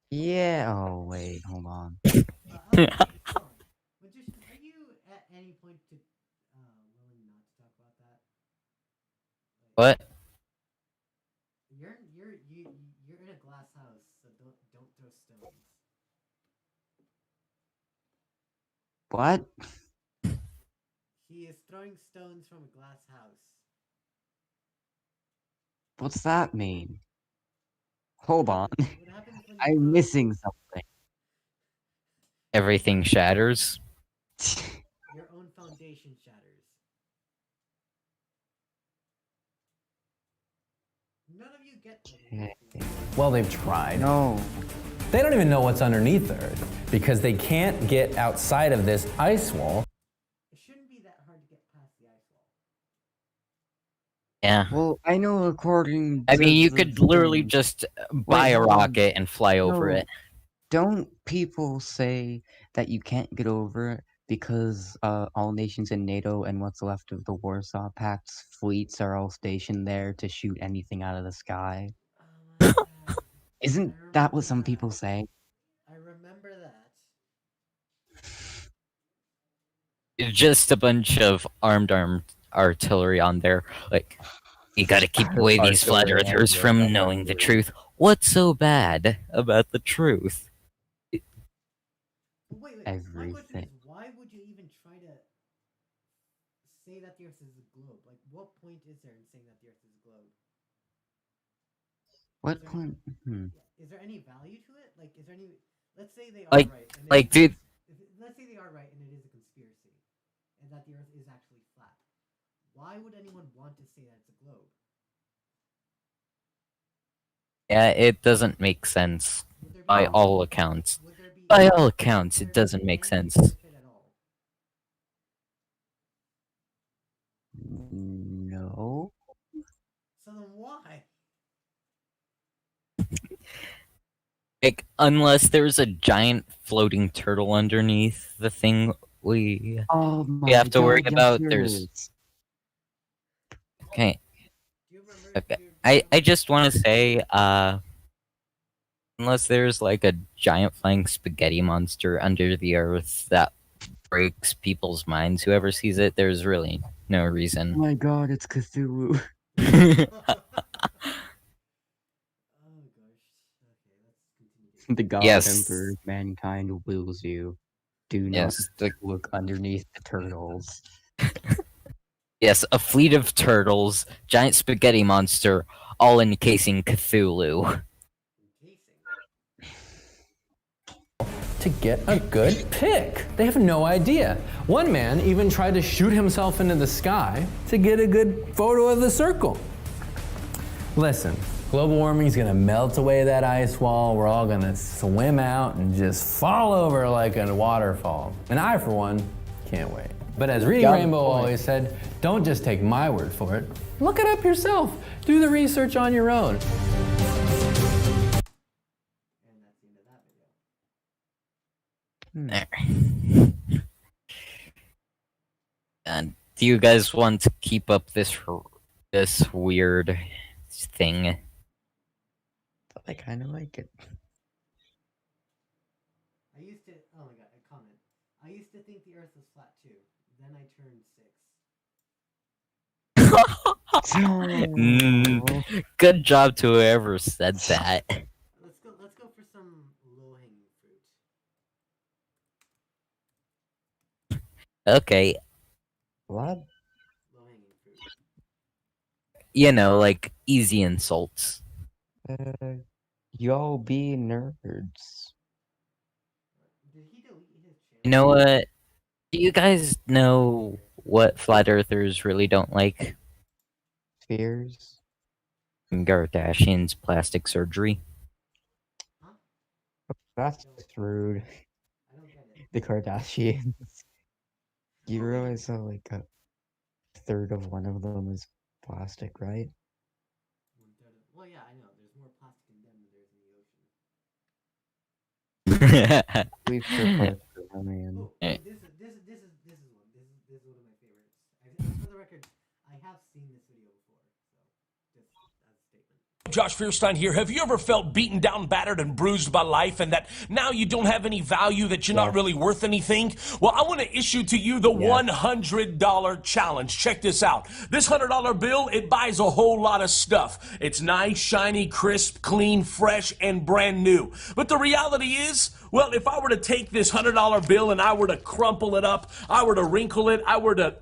Yeah. Oh wait, hold on. Magician, are you at any point willing not to talk about that? What? You're in a glass house, so don't throw stones. What? He is throwing stones from a glass house. What's that mean? Hold on. I'm missing something. Everything shatters. Your own foundation shatters. None of you get that. Well, they've tried. No. They don't even know what's underneath the Earth because they can't get outside of this ice wall. It shouldn't be that Yeah. Well, I know according I to mean, you the could literally thing. just Wait, buy a hold on. rocket and fly over No, it. don't people say that you can't get over it because all nations in NATO and what's left of the Warsaw Pact's fleets are all stationed there to shoot anything out of the sky? Isn't that what some people say? I remember that. Just a bunch of armed artillery on there. Like, you gotta keep away these flat Artillery earthers everywhere, from that's knowing the everywhere. truth. What's so bad about the truth? But wait, my question is, why would you even try to say that the Earth is a globe? Like, what point is there in saying that the Earth is a globe? What point? Is there any value to it? Like, is there any? Let's say they are Like, right. And like, dude. Let's say they are right, and it is a conspiracy, and that the Earth is actually flat. Why would anyone want to say that it's a globe? Yeah, it doesn't make sense. By all accounts. By all accounts, it doesn't make sense. No. So then why? Like, unless there's a giant floating turtle underneath the thing we have to worry about, there's... Okay. Okay. I just want to say, unless there's like a giant flying spaghetti monster under the earth that breaks people's minds, whoever sees it, there's really no reason. Oh my god, it's Cthulhu. The God Emperor of mankind wills you. Do not look underneath the turtles. Yes, a fleet of turtles, giant spaghetti monster, all encasing Cthulhu. To get a good pic. They have no idea. One man even tried to shoot himself into the sky to get a good photo of the circle. Listen, global warming is gonna melt away that ice wall. We're all gonna swim out and just fall over like a waterfall. And I, for one, can't wait. But as Reading Rainbow always said, don't just take my word for it. Look it up yourself. Do the research on your own. There. And do you guys want to keep up this weird thing? I kind of like it. I used to. Oh my god! A comment. I used to think the Earth was flat too. Then I turned 6. Good job to whoever said that. Let's go for some low-hanging fruit. Okay. What? Low-hanging fruit. You know, like easy insults. Y'all be nerds. Did he delete his channel? You know what? Do you guys know what flat earthers really don't like? Spheres? Kardashians' plastic surgery. Huh? That's rude. I don't get it. The Kardashians. You realize how like a third of one of them is plastic, right? Well, yeah, I know. There's more plastic in them than there is in the ocean. We've surpassed the man. Oh, this is one. This is one of my favorites. For the record, I have seen this video before, so just as a statement. Josh Fierstein here. Have you ever felt beaten down, battered, and bruised by life, and that now you don't have any value, that you're not really worth anything? Well, I want to issue to you the $100 challenge. Check this out. This $100 bill, it buys a whole lot of stuff. It's nice, shiny, crisp, clean, fresh, and brand new. But the reality is, well, if I were to take this $100 bill and I were to crumple it up, I were to wrinkle it, I were to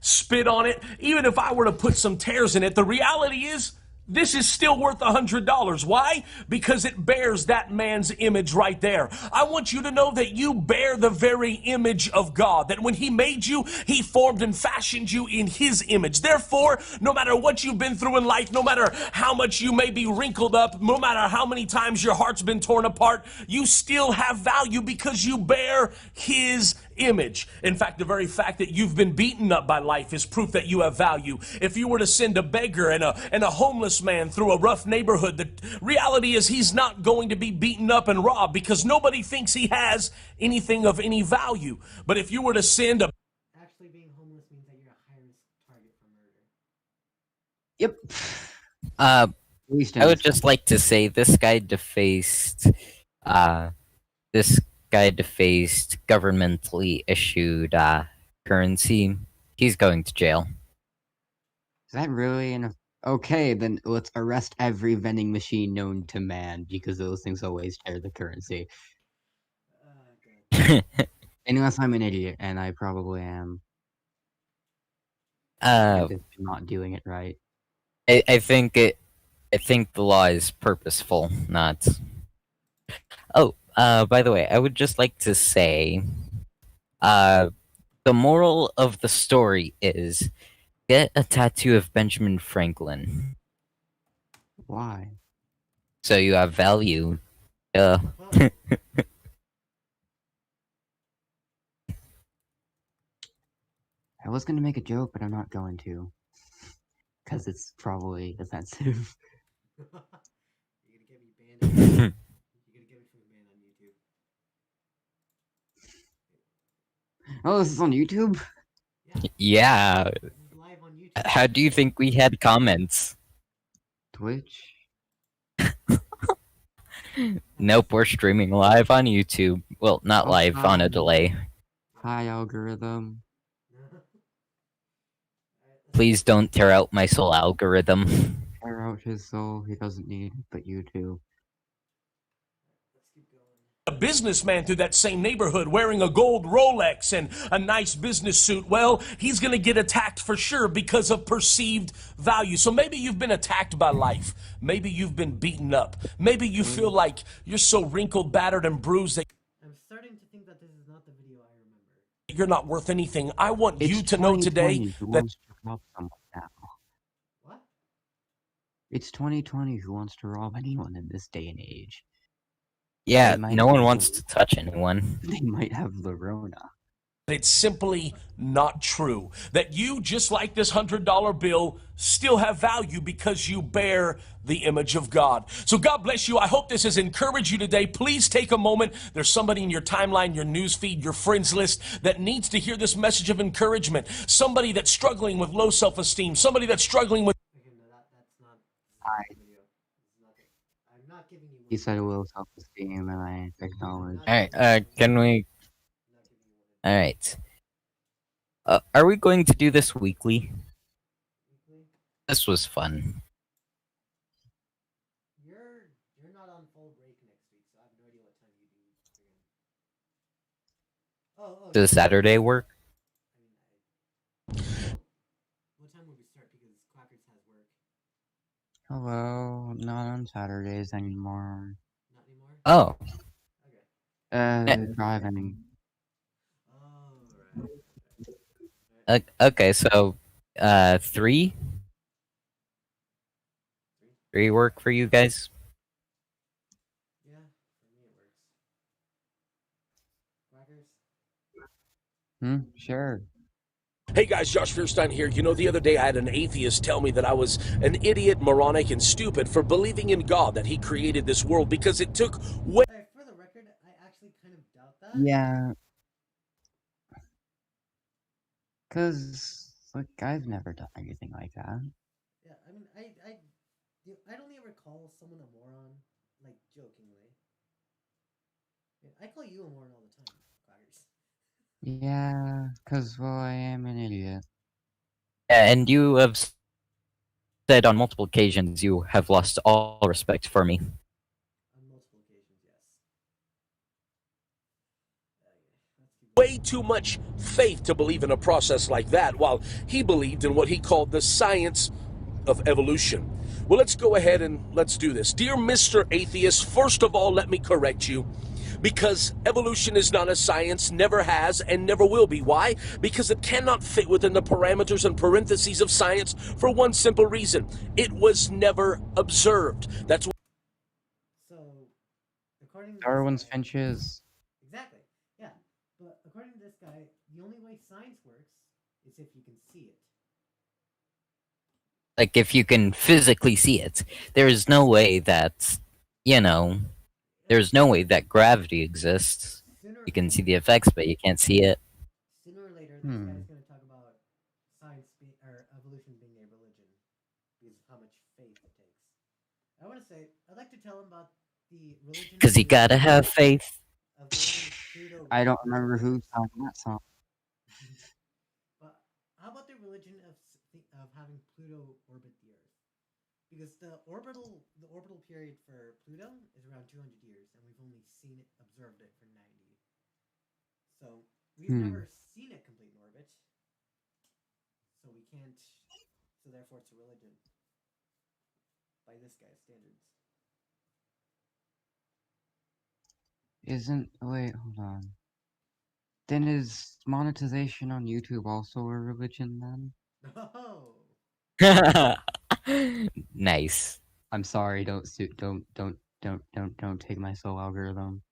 spit on it, even if I were to put some tears in it, the reality is, this is still worth $100. Why? Because it bears that man's image right there. I want you to know that you bear the very image of God, that when He made you, He formed and fashioned you in His image. Therefore, no matter what you've been through in life, no matter how much you may be wrinkled up, no matter how many times your heart's been torn apart, you still have value because you bear His image. In fact, the very fact that you've been beaten up by life is proof that you have value. If you were to send a beggar and a homeless man through a rough neighborhood, the reality is he's not going to be beaten up and robbed because nobody thinks he has anything of any value. But if you were to send a Actually, being homeless means that you're a higher target for murder. Yep. I would just like to say this guy defaced governmentally issued currency. He's going to jail. Is that really enough? Okay, then let's arrest every vending machine known to man because those things always share the currency. Unless I'm an idiot, and I probably am. I'm not doing it right. I think the law is purposeful, not. Oh, by the way, I would just like to say, the moral of the story is get a tattoo of Benjamin Franklin. Why? So you have value. I was gonna make a joke, but I'm not going to. Because it's probably offensive. You're gonna get me banned. You're gonna get me from banned on YouTube. Oh, this is on YouTube? Yeah. This is live on YouTube. How do you think we had comments? Twitch? Nope, we're streaming live on YouTube. Well, not live, on a delay. Hi, algorithm. Please don't tear out my soul, algorithm. Tear out his soul, he doesn't need it, but you do. A businessman through that same neighborhood wearing a gold Rolex and a nice business suit, well, he's going to get attacked for sure because of perceived value. So maybe you've been attacked by life. Maybe you've been beaten up. Maybe you feel like you're so wrinkled, battered, and bruised that I'm starting to think that this is not the video I remember. you're not worth anything. I want you to know today that What? It's 2020. Who wants to rob anyone in this day and age? Yeah, no one wants to touch anyone. They might have the Rona. it's simply not true. That you, just like this $100 bill, still have value because you bear the image of God. So God bless you. I hope this has encouraged you today. Please take a moment. There's somebody in your timeline, your news feed, your friends list that needs to hear this message of encouragement. Somebody that's struggling with low self-esteem. Somebody that's struggling with... I'm not giving you... He said low self-esteem, and I acknowledge. Alright, can we... Alright. Are we going to do this weekly? This was fun. You're not on full break next week, so I have no idea what time you do. Does Saturday work? What time would we start? Because Quackers has work. Hello, not on Saturdays anymore. Not anymore? Oh. Driving. Okay, so, 3? 3 work for you guys? Yeah, for me it works. Quackers? Sure. Hey guys, Josh Fierstein here. You know, the other day I had an atheist tell me that I was an idiot, moronic, and stupid for believing in God, that he created this world because it took way... For the record, I actually kind of doubt that. Yeah. Because, like, I've never done anything like that. Yeah, I mean, I only ever call someone a moron, like, jokingly. I call you a moron all the time, Quackers. Yeah, because, well, I am an idiot. Yeah, and you have said on multiple occasions you have lost all respect for me. On multiple occasions, yes. way too much faith to believe in a process like that, while he believed in what he called the science of evolution. Well, let's go ahead and let's do this. Dear Mr. Atheist, first of all, let me correct you. Because evolution is not a science, never has, and never will be. Why? Because it cannot fit within the parameters and parentheses of science for one simple reason. It was never observed. That's what... So, according to Darwin's finches. Exactly. Yeah. But according to this guy, the only way science works is if you can see it. Like if you can physically see it, there's no way that, you know, there's no way that gravity exists. You can see the effects, but you can't see it. Sooner or later, this guy's going to talk about or evolution being a religion because of how much faith it takes. I want to say I'd like to tell him about the religion Because you gotta have faith. of the one Pseudo. I don't remember who sang that song. But how about the religion of having Pluto orbit the Earth? Because the orbital period for Pluto is around 200 years, and we've only observed it for 90. So we've never seen it complete in orbit. So we can't. So therefore, it's a religion by this guy's standards. Wait, hold on. Then is monetization on YouTube also a religion then? Oh. Nice. I'm sorry, don't take my soul algorithm.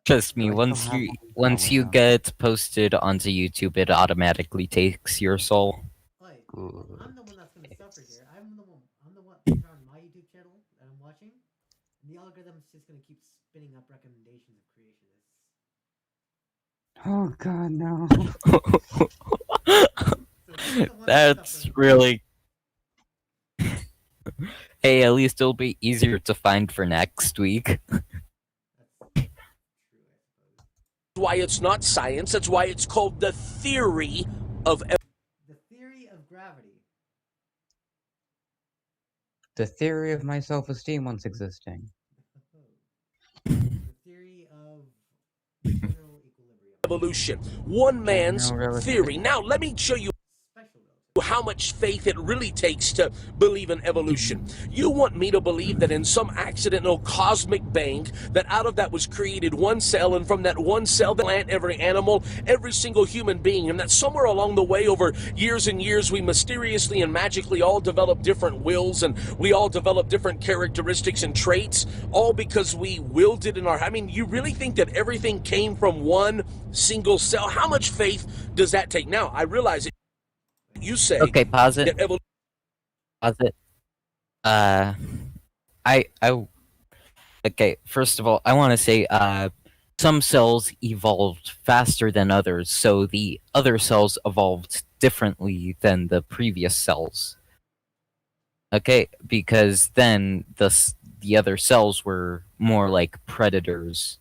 Trust me, once you get posted onto YouTube, it automatically takes your soul. Like, I'm the one that's gonna suffer here. I'm the one these are on my YouTube channel that I'm watching. And the algorithm's just gonna keep spinning up recommendations of creationists. Oh god, no. That's really... Hey, at least it'll be easier to find for next week. Why it's not science, that's why it's called the theory of... The theory of gravity. The theory of my self-esteem once existing. The theory of general equilibrium. Evolution. One man's theory. Now, let me show you how much faith it really takes to believe in evolution. You want me to believe that in some accidental cosmic bank, that out of that was created one cell, and from that one cell, the plant, every animal, every single human being, and that somewhere along the way, over years and years, we mysteriously and magically all develop different wills, and we all develop different characteristics and traits, all because we willed it in our... I mean, you really think that everything came from one single cell? How much faith does that take? Now, I realize it. You say... Okay, pause it. Pause it. Okay, first of all, I want to say, some cells evolved faster than others, so the other cells evolved differently than the previous cells. Okay, because then the other cells were more like predators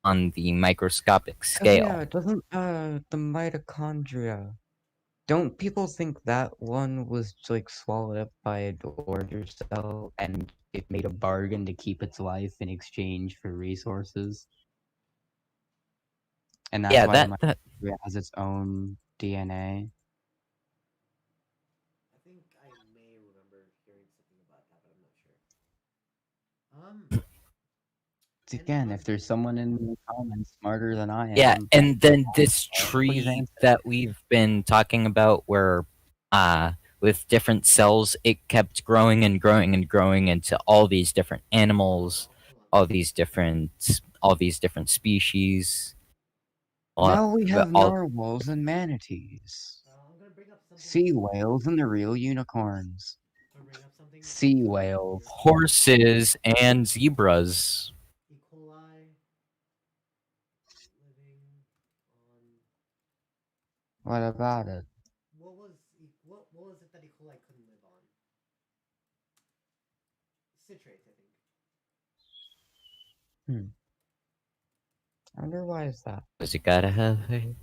on the microscopic scale. Oh, yeah, doesn't the mitochondria, don't people think that one was like swallowed up by a larger cell and it made a bargain to keep its life in exchange for resources? And that's why the mitochondria has its own DNA. I think I may remember hearing something about that, but I'm not sure. Again, if there's someone in the comments smarter than I am... Yeah, and then this tree that we've been talking about where, with different cells, it kept growing and growing and growing into all these different animals, all these different species. Now we have narwhals and manatees. Sea whales and the real unicorns. Sea whales. Horses and zebras. E. coli living on... What about it? What was it that E. coli couldn't live on? Citrates, I think. I wonder why is that? Because you gotta have faith.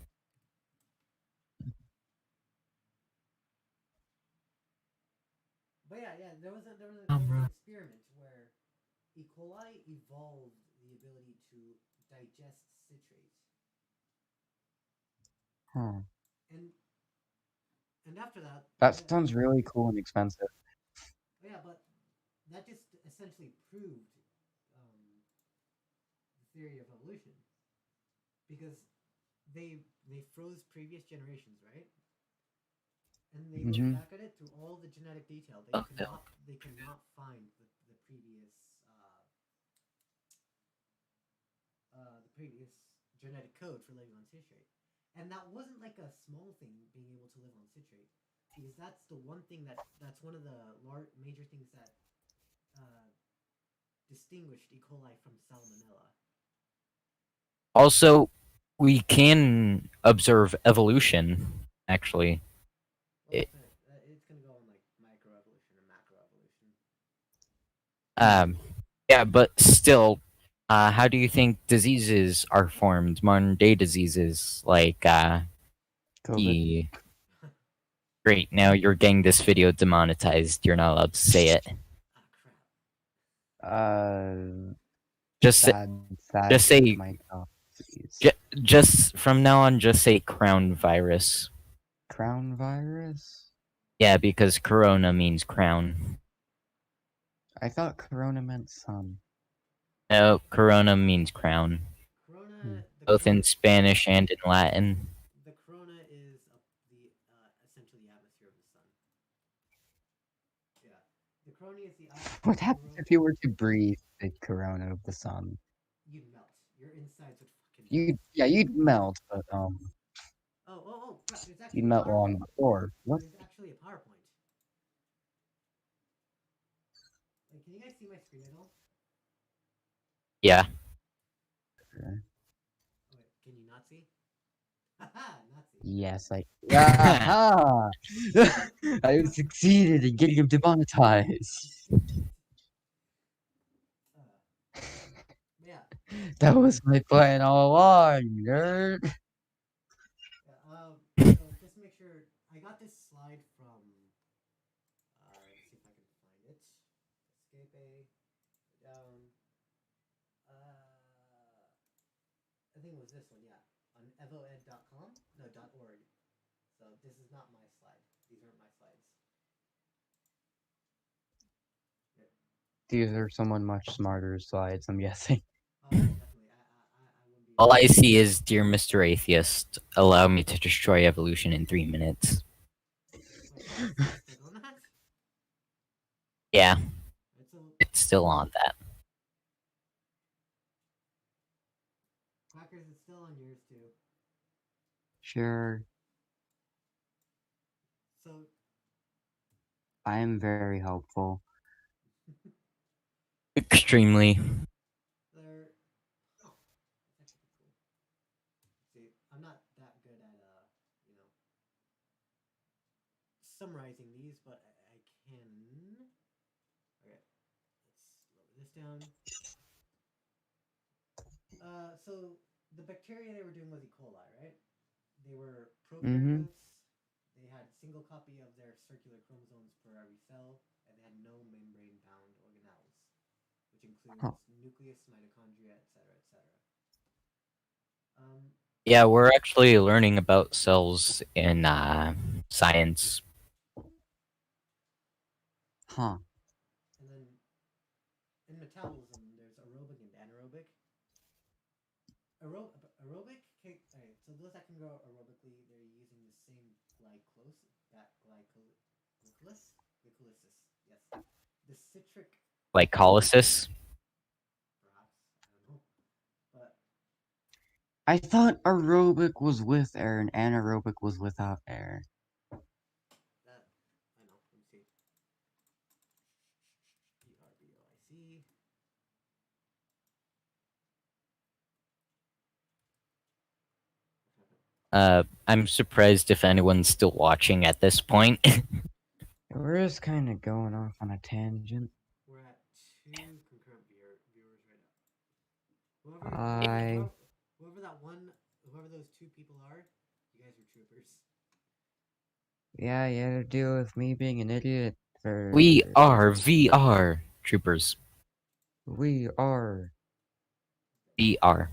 But yeah, there was an experiment where E. coli evolved the ability to digest citrate. Huh. And after that... That sounds really cool and expensive. Yeah, but that just essentially proved the theory of evolution. Because they froze previous generations, right? And they look back at it through all the genetic detail. They cannot find the previous genetic code for living on citrate. And that wasn't like a small thing being able to live on citrate, because that's the one thing that's one of the major things that uh, distinguished E. coli from Salmonella. Also, we can observe evolution. Actually, Well, it's gonna go on like microevolution or macroevolution. yeah, but still, how do you think diseases are formed? Modern day diseases like COVID. Great. Now you're getting this video demonetized. You're not allowed to say it. Just say, Sad just say, my God, please. just from now on, just say crown virus. Crown virus? Yeah, because corona means crown. I thought corona meant sun. No, corona means crown. Corona, Both in Spanish and in Latin. The corona is essentially the atmosphere of the sun. Yeah, the corona is the atmosphere. What happens if you were to breathe the corona of the sun? You'd melt. Your insides would fucking. You'd melt, but Oh, crap, there's actually you'd melt long before. What? There's actually a PowerPoint. Like, can you guys see my screen at all? Yeah. Okay. Oh, wait, can you not see? Haha, not see. Yes, Aha! I succeeded in getting him demonetized. Yeah. That was my plan all along, nerd. Yeah, so just make sure I got this slide from. Let's see if I can find it. Escape A. Down. I think it was this one, yeah. On evoed.com? No, .org. So this is not my slide. These aren't my slides. These are someone much smarter slides, I'm guessing. All I see is, dear Mr. Atheist, allow me to destroy evolution in 3 minutes. Yeah. It's still on that. Quackers, it's still on yours too. Sure. So I am very helpful. Extremely. They're. Oh, that's actually cool. See, I'm not that good at summarizing these, but I can. Okay, let's lower this down. So the bacteria they were doing was E. coli, right? They were prokaryotes. They had single copy of their circular chromosomes per every cell, and they had no membrane-bound organelles, which includes nucleus, mitochondria, etc., etc. Yeah, we're actually learning about cells in science. Huh. And then in metabolism, there's aerobic and anaerobic. Aerobic, okay, alright, so those that can grow aerobically, they're using the same glycolysis, yes. The citric. Glycolysis? Perhaps, I don't know. But I thought aerobic was with air and anaerobic was without air. that, I know, let me see. ERBOIC. I'm surprised if anyone's still watching at this point. We're just kind of going off on a tangent. We're at 2 concurrent viewers right now. Whoever those 2 people are, you guys are troopers. Yeah, you had to deal with me being an idiot for... We are VR troopers. We are... VR.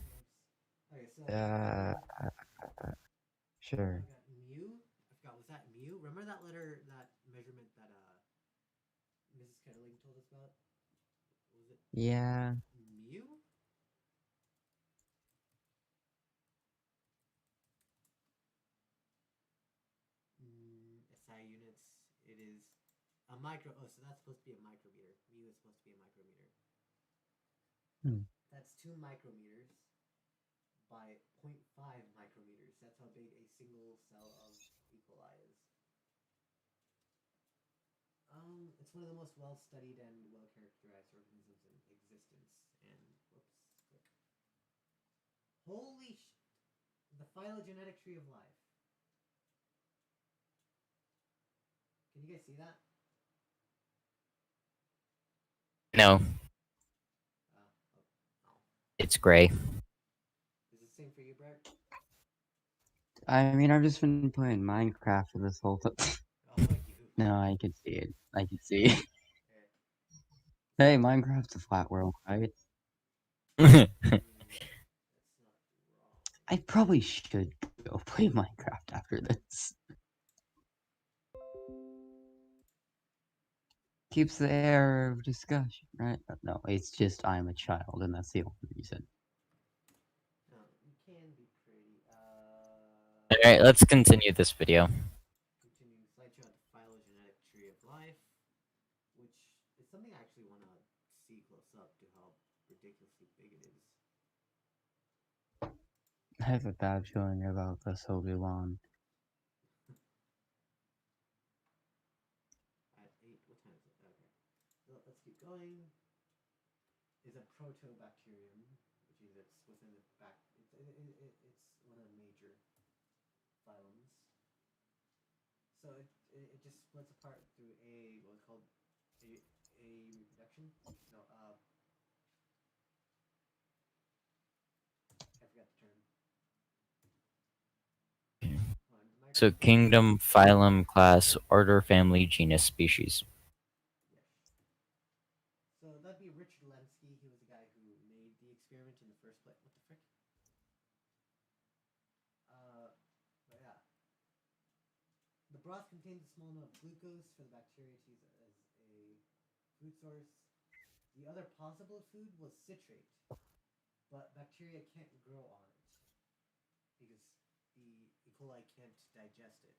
Okay, so sure. Mu? I forgot, was that mu? Remember that letter, that measurement that Mrs. Kettling told us about? Was it Yeah. mu? SI units, it is a micro. Oh, so that's supposed to be a micrometer. Mu is supposed to be a micrometer. That's 2 micrometers. by 0.5 micrometers. That's how big a single cell of E. coli is. It's one of the most well-studied and well-characterized organisms in existence. And whoops, click. Holy sh! The phylogenetic tree of life. Can you guys see that? No, it's gray. Is it the same for you, Brett? I mean, I've just been playing Minecraft for this whole time. Oh, No, I can see it. I can see. Hey, Minecraft's a flat world, right? I probably should go play Minecraft after this. Keeps the air of discussion, right? No, it's just I'm a child, and that's the only reason. You can be pretty. Alright, let's continue this video. Continuing slideshow at the phylogenetic tree of life, which is something I actually want to see close up to how ridiculously big it is. I have a bad feeling about this, Obi-Wan. At 8, what time is it? Okay. So let's keep going. Is a protobacterium, which is it's within the back. It's one of the major phylums. So it just splits apart through a what's called a reproduction. No, I forgot the term. So kingdom, phylum, class, order, family, genus, species. So that'd be Richard Lenski. He was the guy who made the experiment in the first place. What the frick? But yeah. The broth contains a small amount of glucose for the bacteria to use as a food source. The other possible food was citrate, but bacteria can't grow on it because the E. coli can't digest it.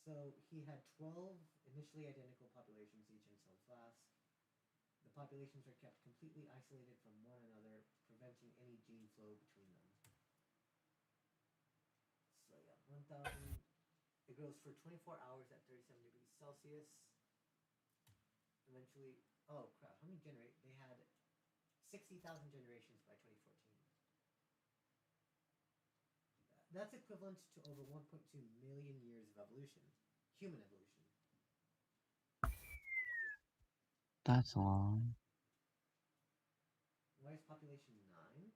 So he had 12 initially identical populations, each in some flask. The populations are kept completely isolated from one another, preventing any gene flow between them. So yeah, 1,000. It grows for 24 hours at 37 degrees Celsius. Eventually, oh crap, how many they had 60,000 generations by 2014. That's equivalent to over 1.2 million years of evolution, human evolution. That's long. Why is population 9?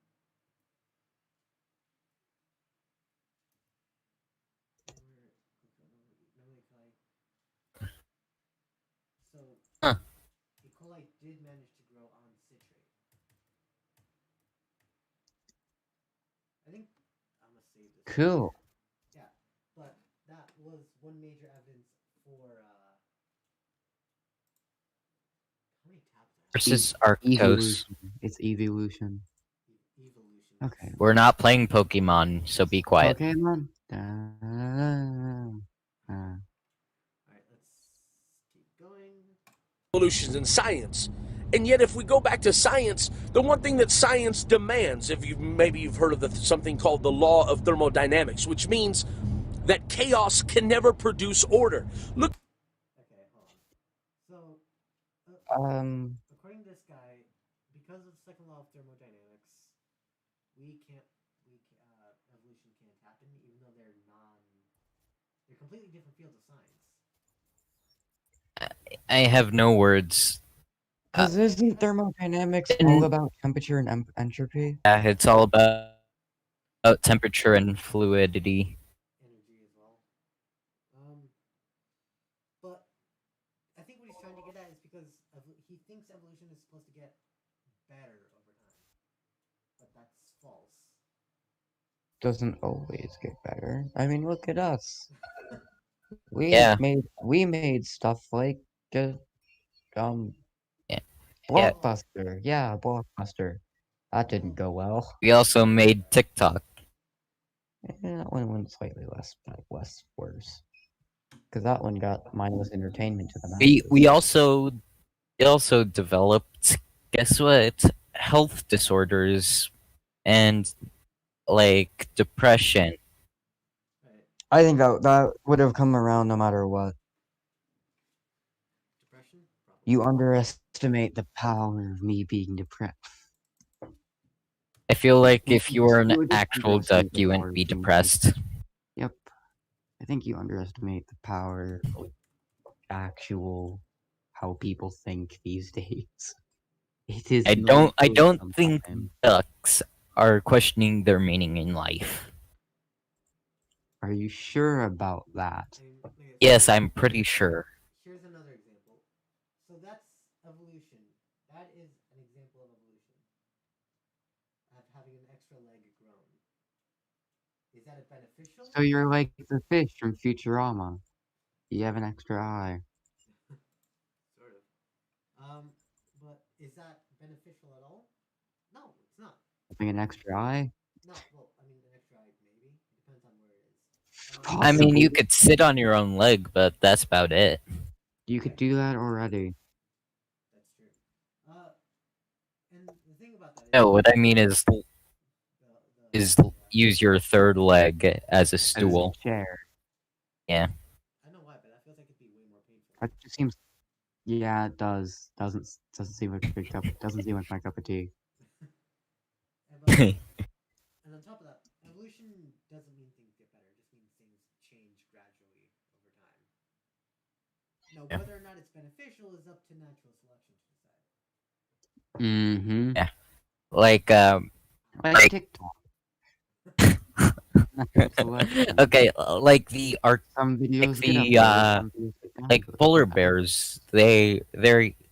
So, E. coli did manage to grow on citrate. I think I'm gonna save this. Cool. Yeah, but that was one major evidence for how many tabs I have? Versus Arctos. Evolution. It's evolution. Evolution. Okay. We're not playing Pokemon, so be quiet. Pokemon. Alright, let's keep going. Evolutions in science. And yet, if we go back to science, the one thing that science demands, if you've heard of something called the law of thermodynamics, which means that chaos can never produce order. Look. Okay, hold on. So, according to this guy, because of the second law of thermodynamics, evolution can't happen, even though they're completely different fields of science. I have no words. Because isn't thermodynamics all about temperature and entropy? Yeah, it's all about temperature and fluidity. Energy as well. But I think what he's trying to get at is because he thinks evolution is supposed to get better over time. But that's false. Doesn't always get better. I mean, look at us. We made stuff like Blockbuster. Yeah, Blockbuster. That didn't go well. We also made TikTok. Yeah, that one went slightly less worse. Because that one got mindless entertainment to the max. We also developed, guess what? health disorders and like depression. I think that would have come around no matter what. Depression? Probably. You underestimate the power of me being depressed. I feel like Well, if you were an you would just actual duck, underestimate the you power wouldn't of be being depressed. Yep. I think you underestimate the power of actual how people think these days. It is I mental don't think sometimes. ducks are questioning their meaning in life. Are you sure about that? Yes, I'm pretty sure. Here's another example. So that's evolution. That is an example of evolution. Of having an extra leg grown. Is that a beneficial? So you're like the fish from Futurama. You have an extra eye. Sort of. But is that beneficial at all? No, it's not. Having an extra eye? No, well, I mean, an extra eye, maybe. It depends on where it is. I mean, you Possibly. could sit on your own leg, but that's about it. You could do that already. That's true. And the thing about that is... No, what I mean is use your third leg as a stool. As a chair. Yeah. I know why, but that feels like it'd be way more painful. That just seems. Yeah, it does. Doesn't seem like my cup. Doesn't seem like my cup of tea. And on top of that, evolution doesn't mean things get better. It just means things change gradually over time. Now, whether or not it's beneficial is up to natural selection to decide. Mm-hmm. Yeah. Like TikTok. Okay, like the some videos like polar bears, they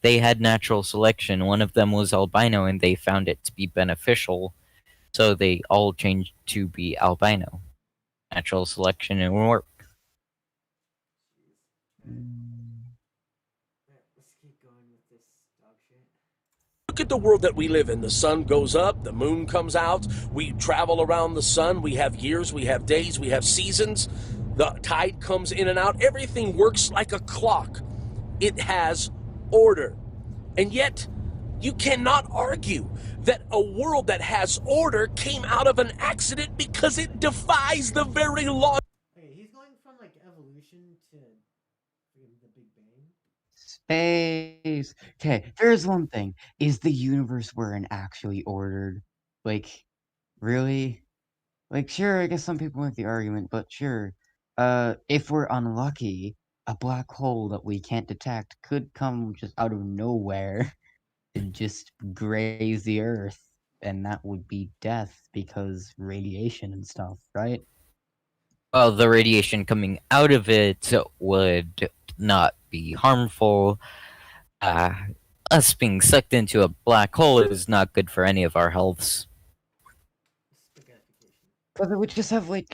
had natural selection. One of them was albino, and they found it to be beneficial, so they all changed to be albino. Natural selection and work. Let's keep going with this dog shit. Look at the world that we live in. The sun goes up, the moon comes out, we travel around the sun, we have years, we have days, we have seasons, the tide comes in and out, everything works like a clock. It has order. And yet, you cannot argue that a world that has order came out of an accident because it defies the very law. Okay, he's going from like evolution to the Big Bang. Space. Okay, there's one thing. Is the universe weren't actually ordered? Like, really? Like, sure, I guess some people make the argument, but sure. If we're unlucky, a black hole that we can't detect could come just out of nowhere and just graze the Earth, and that would be death because radiation and stuff, right? Well, the radiation coming out of it would not be harmful. Us being sucked into a black hole is not good for any of our healths. But it would just have like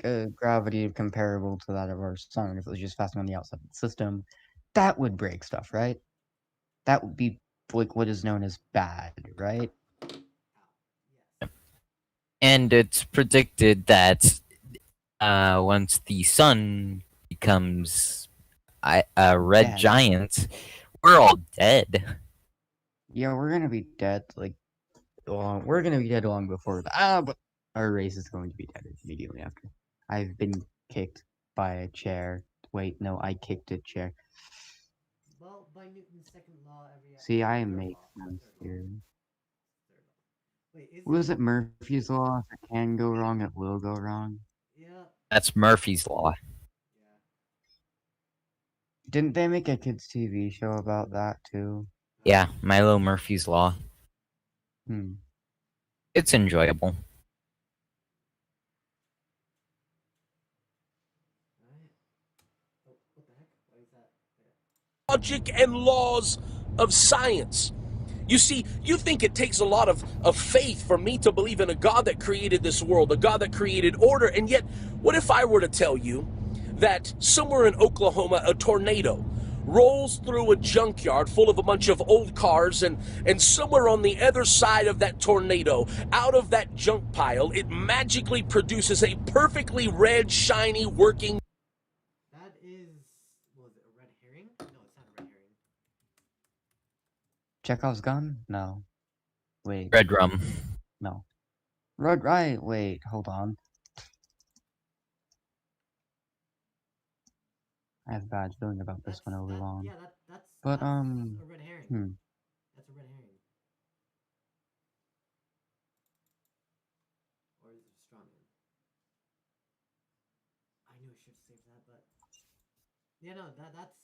a gravity comparable to that of our sun. If it was just passing on the outside of the system, that would break stuff, right? That would be like what is known as bad, right? And it's predicted that once the sun becomes a red giant, we're all dead. Yeah, we're gonna be dead. Like, we're gonna be dead long before that. But our race is going to be dead immediately after. I've been kicked by a chair. Wait, no, I kicked a chair. Well, by Newton's second law, every See, I make sense here. Wait, is Was it Murphy's law? If it can go wrong, it will go wrong. Yeah. That's Murphy's law. Didn't they make a kids' TV show about that too? Yeah, Milo Murphy's law. It's enjoyable. Logic and laws of science. You see, you think it takes a lot of faith for me to believe in a God that created this world, a God that created order, and yet, what if I were to tell you that somewhere in Oklahoma, a tornado rolls through a junkyard full of a bunch of old cars, and somewhere on the other side of that tornado, out of that junk pile, it magically produces a perfectly red, shiny, working... That is... Was it a red herring? No, it's not a red herring. Chekhov's gun? No. Wait. Red rum. No. Red, right. Wait, hold on. I have a bad feeling about this one, Obi-Wan. Yeah, that's But, a red herring. That's a red herring. Or is it a straw man? I knew I should have saved that, but yeah, no, that's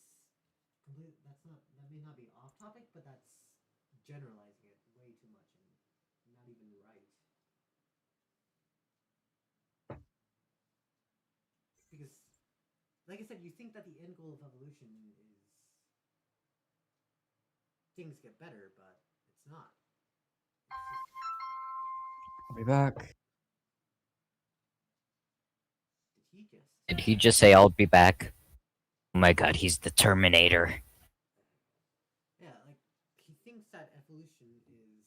complete. That's not. That may not be off topic, but that's generalizing it way too much and not even right. Because, like I said, you think that the end goal of evolution is things get better, but it's not. I'll be back. Did he just say I'll be back? Oh my god, he's the Terminator. Yeah, like he thinks that evolution is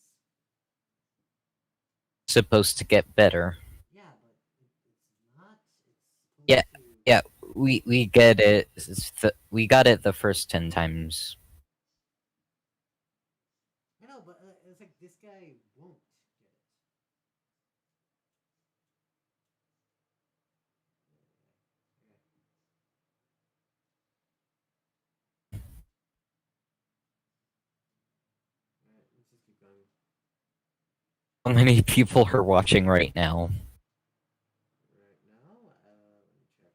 Supposed to get better. yeah, but it's not. It's Yeah, yeah, we get it. We got it the first 10 times. I know, but it's like this guy won't get it. Alright, let's just keep going. How many people are watching right now? Right now, let me check.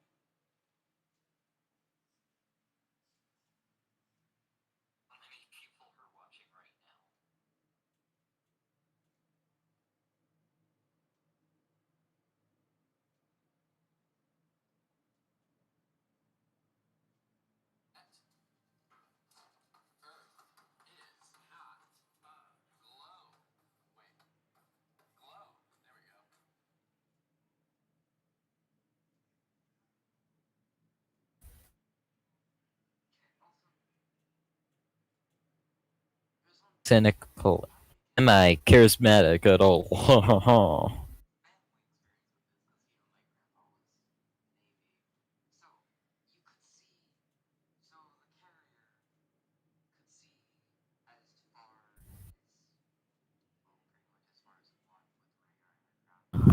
Cynical. Am I charismatic at all?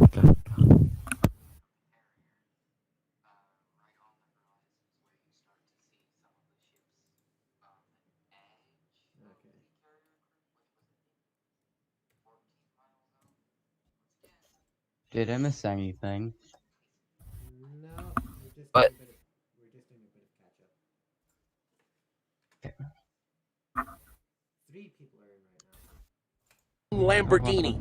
Okay. Did I miss anything? No, we're just But doing a bit of catch up. 3 people are in right now. Lamborghini.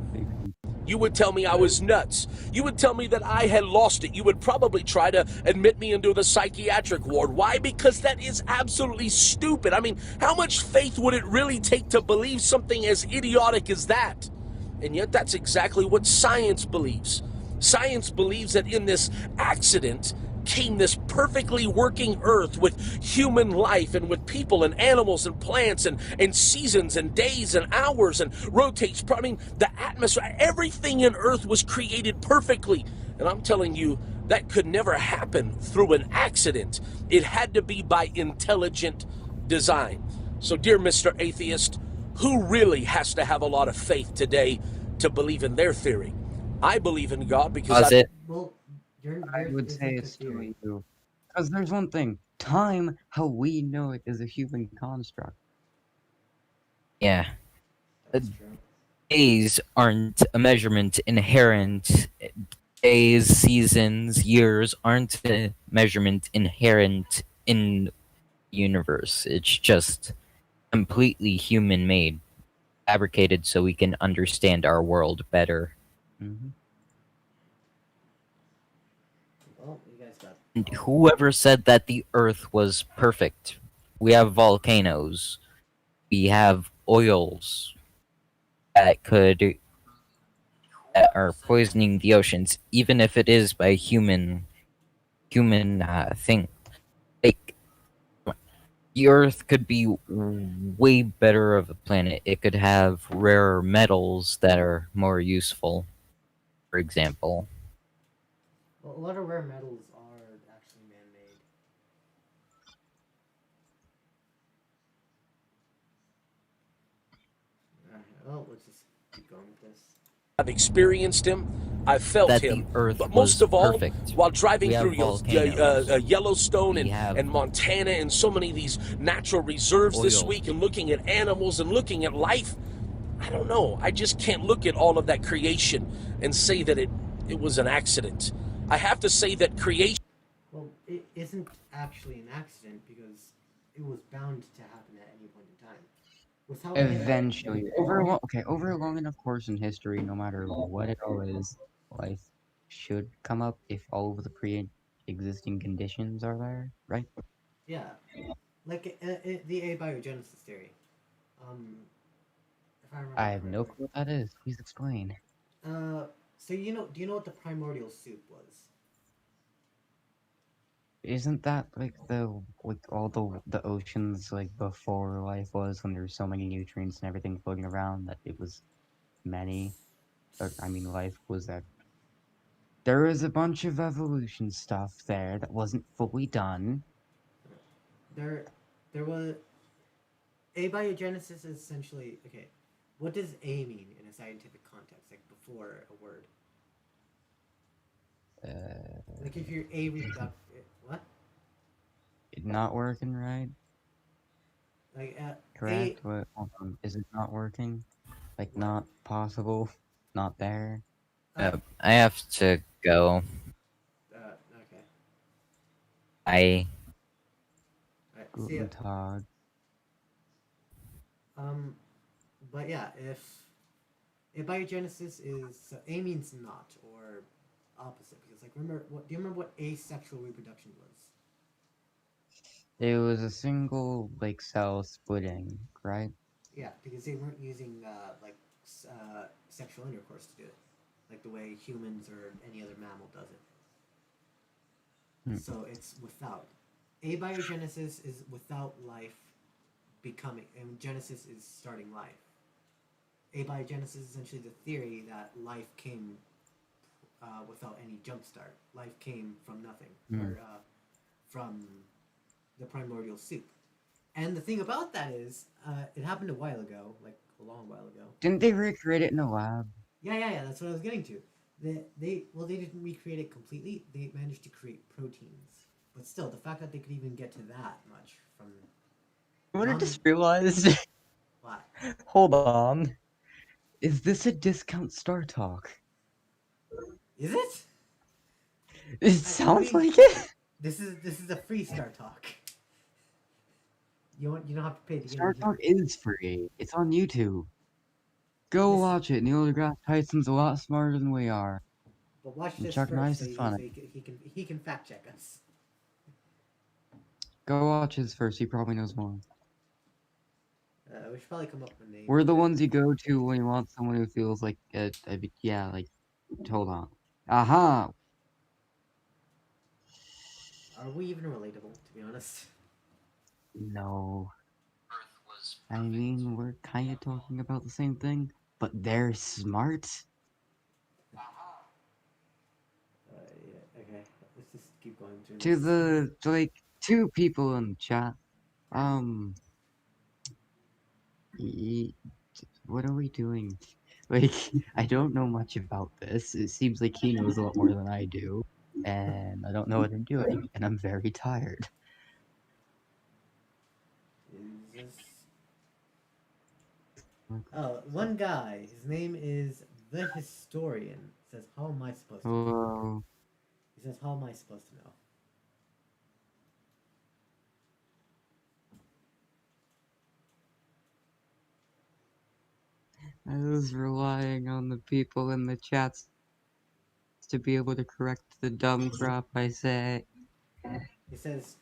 You would tell me I was nuts. You would tell me that I had lost it. You would probably try to admit me into the psychiatric ward. Why? Because that is absolutely stupid. I mean, how much faith would it really take to believe something as idiotic as that? And yet that's exactly what science believes. Science believes that in this accident came this perfectly working earth with human life and with people and animals and plants and seasons and days and hours and rotates. I mean, the atmosphere, everything in earth was created perfectly. And I'm telling you, that could never happen through an accident. It had to be by intelligent design. So, dear Mr. Atheist, who really has to have a lot of faith today to believe in their theory? I believe in God because Well, I would say it's still you. Because there's one thing. Time, how we know it, is a human construct. yeah. That's true. Days aren't a measurement inherent. Days, seasons, years aren't a measurement inherent in the universe. It's just completely human made, fabricated so we can understand our world better. Well, you guys got. And whoever said that the Earth was perfect? We have volcanoes. We have oils that are poisoning the oceans, even if it is by human thing. Like the Earth could be way better of a planet. It could have rarer metals that are more useful, for example. Well, a lot of rare metals are actually man-made. Well, let's just keep going with this. I've experienced him. I've felt That him. the Earth But was most of all, perfect. while driving We have through volcanoes. Yellowstone We have and Montana and so many of these natural reserves this oil. week and looking at animals and looking at life, I don't know. I just can't look at all of that creation and say that it was an accident. I have to say that creation... Well, it isn't actually an accident because it was bound to happen at any point in time. Without Eventually, over a long enough course in history, no matter what it all is, life should come up if all of the pre-existing conditions are there, right? Yeah, like the abiogenesis theory. If I remember I have no correctly. clue what that is. Please explain. So do you know what the primordial soup was? Isn't that like all the oceans like before life was when there were so many nutrients and everything floating around that it was many, or I mean life was that there was a bunch of evolution stuff there that wasn't fully done. There was abiogenesis is essentially okay. What does a mean in a scientific context, like before a word? Like if you're a reproductive, what? Not working right? Like Correct? What? Hold on. Is it not working? Like not possible? Not there? I have to go. Okay. I. See ya. Guten Tag. But yeah, if abiogenesis is so a means not or opposite because like remember what do you remember what asexual reproduction was? It was a single like cell splitting, right? Yeah, because they weren't using sexual intercourse to do it, like the way humans or any other mammal does it. So it's without. Abiogenesis is without life becoming, and Genesis is starting life. Abiogenesis is essentially the theory that life came without any jumpstart. Life came from nothing, or from the primordial soup. And the thing about that is, it happened a while ago, like a long while ago. Didn't they recreate it in a lab? Yeah. That's what I was getting to. They didn't recreate it completely. They managed to create proteins, but still, the fact that they could even get to that much from. What I just realized. What? Hold on. Is this a discount Star Talk? Is it? It sounds like it. This is a free Star Talk. You don't have to pay to get Star in Talk here. is free. It's on YouTube. Go watch it. Neil deGrasse Tyson's a lot smarter than we are. But watch and this Chuck first, Nice so is funny. he can fact check us. Go watch his first. He probably knows more. We should probably come up with a name. We're the ones you go to when you want someone who feels like yeah, like hold on. Aha! Are we even relatable, to be honest? No. I mean, we're kind of talking about the same thing, but they're smart. Yeah, okay. Let's just keep going through To this. the like 2 people in the chat, what are we doing? Like, I don't know much about this. It seems like he knows a lot more than I do, and I don't know what I'm doing, and I'm very tired. Oh, one guy. His name is the Historian. Says, "How am I supposed to know?" Hello. He says, "How am I supposed to know?" I was relying on the people in the chats to be able to correct the dumb crap I say. He says,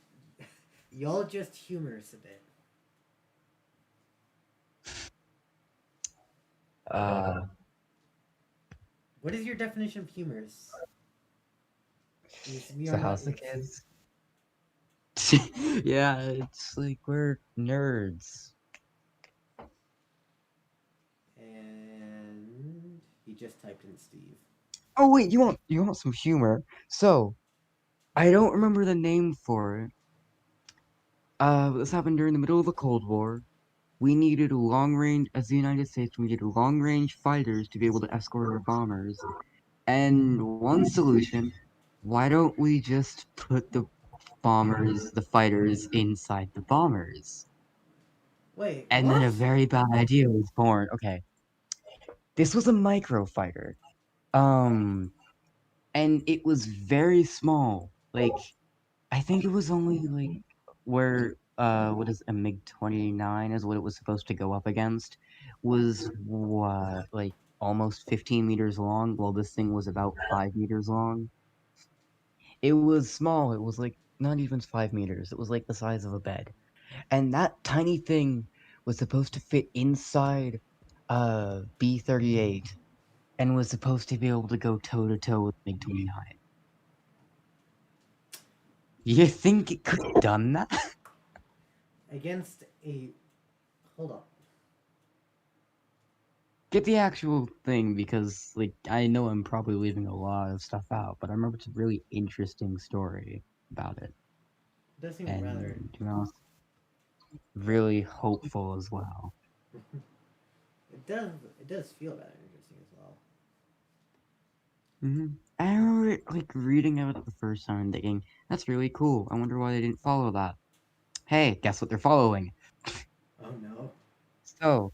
"Y'all just humorous a bit." What is your definition of humorous? So how's the kids? Yeah, it's like we're nerds. And he just typed in Steve. Oh wait, you want some humor? So, I don't remember the name for it. This happened during the middle of the Cold War, we needed long range, as the United States, we needed long range fighters to be able to escort our bombers. And one solution, why don't we just put the fighters inside the bombers? Wait, And then what? a very bad idea was born. Okay. This was a microfighter. And it was very small. Like, I think it was only like where what is a MiG-29 is what it was supposed to go up against was what, like almost 15 meters long, while this thing was about 5 meters long. It was small. It was like not even 5 meters. It was like the size of a bed. And that tiny thing was supposed to fit inside B-38 and was supposed to be able to go toe to toe with MiG-29. You think it could have done that? Against a. Hold on. Get the actual thing because, like, I know I'm probably leaving a lot of stuff out, but I remember it's a really interesting story about it. It does seem And, rather. you know, really hopeful as well. It does feel rather interesting as well. I remember, like, reading about it the first time and thinking, that's really cool. I wonder why they didn't follow that. Hey, guess what they're following? Oh no. So,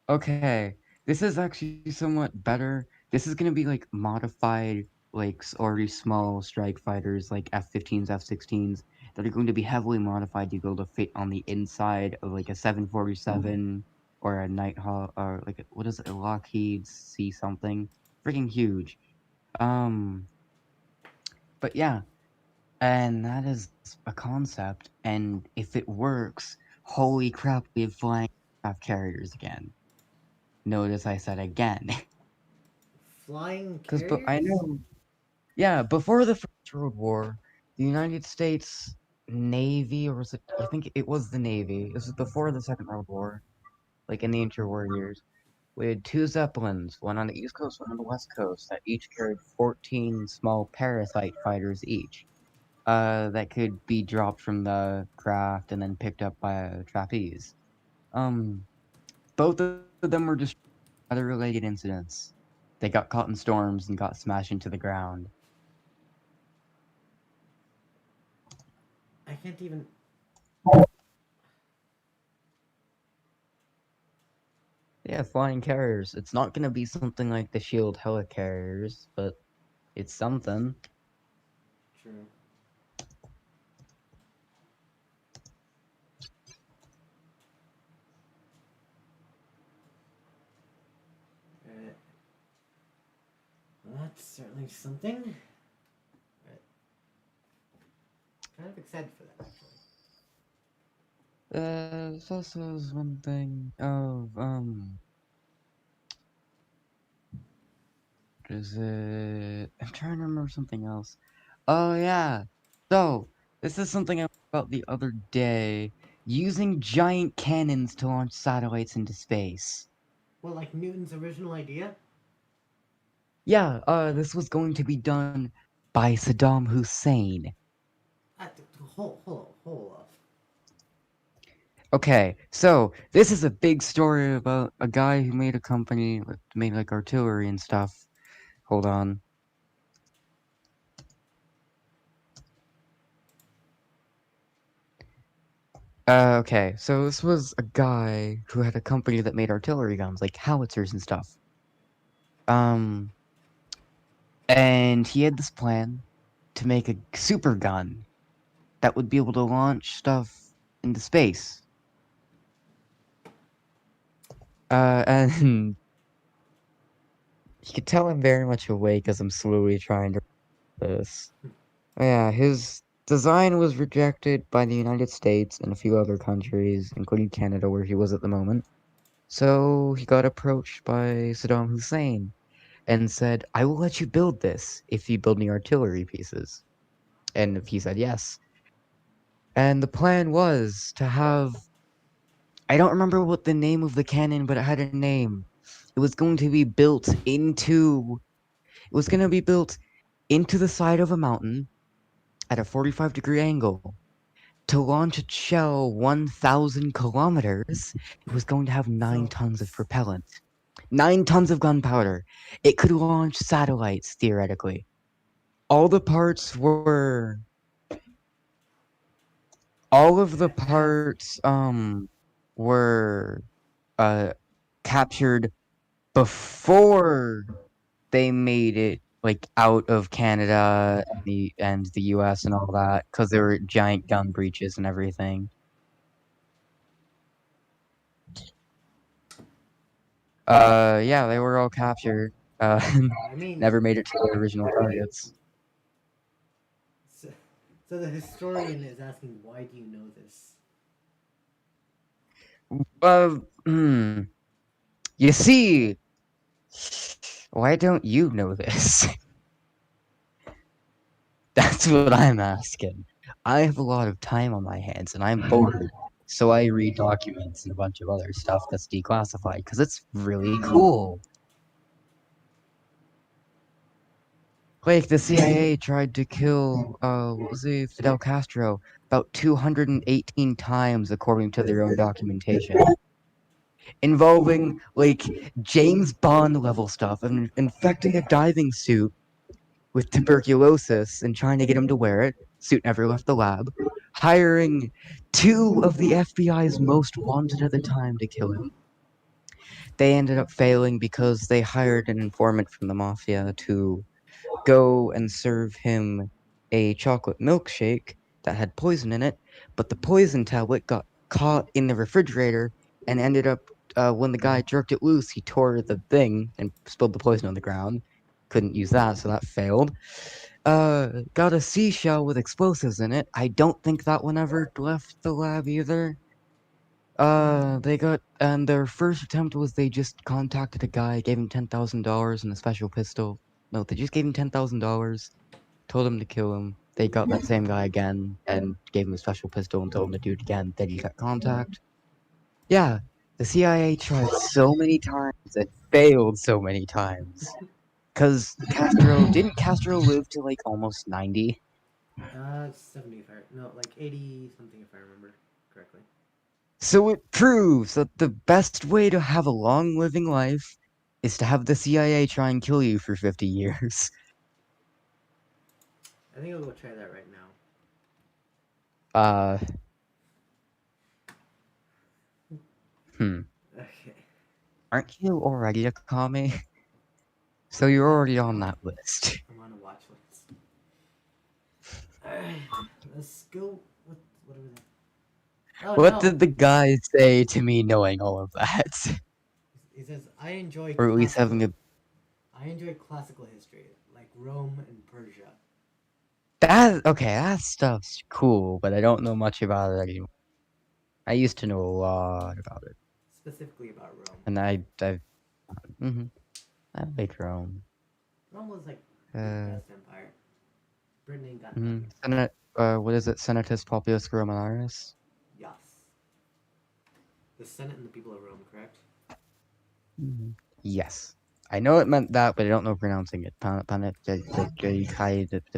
okay, this is actually somewhat better. This is gonna be like modified, like already small strike fighters, like F-15s, F-16s, that are going to be heavily modified to be able to fit on the inside of like a 747 or a Nighthawk, or like what is it, a Lockheed C something, freaking huge. But yeah, and that is a concept, and if it works, holy crap, we have flying aircraft carriers again. Notice I said again. Flying Because, but I carriers? know, yeah, before the First World War, the United States Navy, or was it, I think it was the Navy, this was before the Second World War, like in the interwar years, we had two Zeppelins, one on the East Coast, one on the West Coast, that each carried 14 small parasite fighters each, that could be dropped from the craft and then picked up by a trapeze. Both of them were just weather-related incidents. They got caught in storms and got smashed into the ground. I can't even. Yeah, flying carriers. It's not gonna be something like the Shield helicarriers, but it's something. True. Alright. Well, that's certainly something. Right. Kind of excited for that, actually. This also is one thing of, is it... I'm trying to remember something else. Oh, yeah. So, this is something I learned about the other day. Using giant cannons to launch satellites into space. Well, like Newton's original idea? Yeah, this was going to be done by Saddam Hussein. Hold up. Okay, so this is a big story about a guy who made a company that made like artillery and stuff. Hold on. Okay, so this was a guy who had a company that made artillery guns, like howitzers and stuff. And he had this plan to make a super gun that would be able to launch stuff into space. And you could tell I'm very much awake as I'm slowly trying to this. Yeah, his design was rejected by the United States and a few other countries, including Canada, where he was at the moment. So he got approached by Saddam Hussein and said, I will let you build this if you build me artillery pieces. And he said yes. And the plan was to have... I don't remember what the name of the cannon, but it had a name. It was going to be built into... It was going to be built into the side of a mountain at a 45-degree angle. to launch a shell 1,000 kilometers, it was going to have 9 tons of propellant, 9 tons of gunpowder. It could launch satellites, theoretically. All of the parts were captured before they made it out of Canada and the US and all that, because there were giant gun breaches and everything. Yeah, they were all captured. I mean, never made it to their original targets. So the historian is asking, why do you know this? You see, why don't you know this? That's what I'm asking. I have a lot of time on my hands and I'm bored, so I read documents and a bunch of other stuff that's declassified because it's really cool. Like, the CIA tried to kill, Fidel Castro about 218 times according to their own documentation. Involving, James Bond level stuff and infecting a diving suit with tuberculosis and trying to get him to wear it. Suit never left the lab. Hiring 2 of the FBI's most wanted at the time to kill him. They ended up failing because they hired an informant from the mafia to go and serve him a chocolate milkshake that had poison in it, but the poison tablet got caught in the refrigerator and ended up, when the guy jerked it loose, he tore the thing and spilled the poison on the ground. Couldn't use that, so that failed. Got a seashell with explosives in it. I don't think that one ever left the lab either. Their first attempt was they just contacted a guy, gave him $10,000 and a special pistol. No, they just gave him $10,000, told him to kill him. They got that same guy again and gave him a special pistol and told him to do it again. Then he got contact. Yeah, the CIA tried so many times and failed so many times. Cause didn't Castro live to almost 90? 70 80 something if I remember correctly. So it proves that the best way to have a long living life is to have the CIA try and kill you for 50 years. I think I'll go try that right now. Okay. Aren't you already a commie? So you're already on that list. I'm on a watch list. Alright, let's go. What are we there? Oh, what did the guy say to me knowing all of that? He says, I enjoy or at least having a... I enjoy classical history, like Rome and Persia. That stuff's cool, but I don't know much about it anymore. I used to know a lot about it. Specifically about Rome. And I like Rome. Rome was like the best empire. Britain ain't got Senate, what is it? Senatus Populus Romanaris? Yes. The Senate and the people of Rome, correct? Yes. I know it meant that, but I don't know pronouncing it. The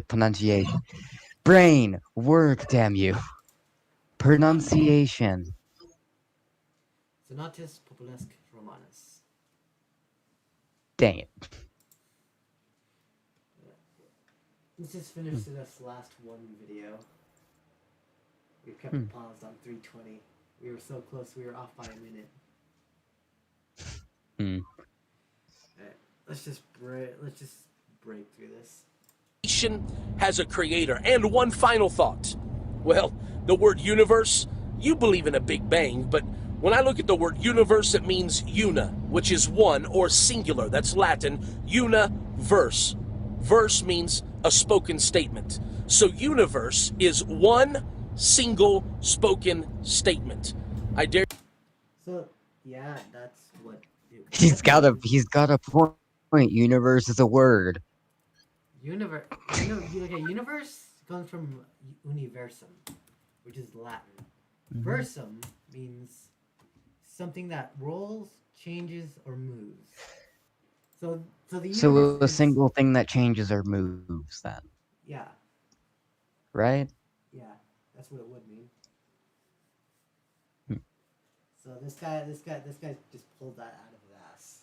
pronunciation. Brain, work, damn you. Pronunciation. Senatus Populus Romanus. Dang it. Let's just finish this last one video. We've kept it paused on 3:20. We were so close, we were off by a minute. Alright, let's just break through this. Has a creator. And one final thought. Well, the word universe, you believe in a Big Bang, but when I look at the word universe, it means una, which is one or singular. That's Latin, universe. Verse means a spoken statement. So universe is one single spoken statement. I dare. So yeah, that's what. He's got a point. Universe is a word. Universe comes from universum, which is Latin. Versum means something that rolls, changes, or moves. So a single thing that changes or moves, then. Yeah. Right? Yeah, that's what it would mean. So this guy just pulled that out of his ass.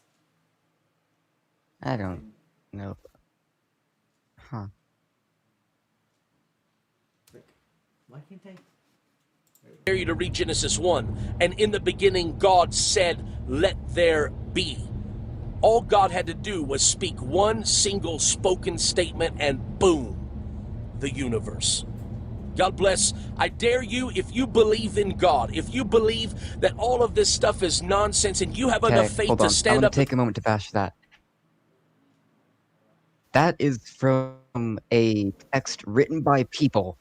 I don't know. Huh. Why can't I? Dare you to read Genesis 1. And in the beginning, God said, "Let there be." All God had to do was speak one single spoken statement, and boom, the universe. God bless. I dare you, if you believe in God, if you believe that all of this stuff is nonsense and you have enough Okay, faith hold to on. I'm stand gonna up take a moment to bash that. That is from a text written by people.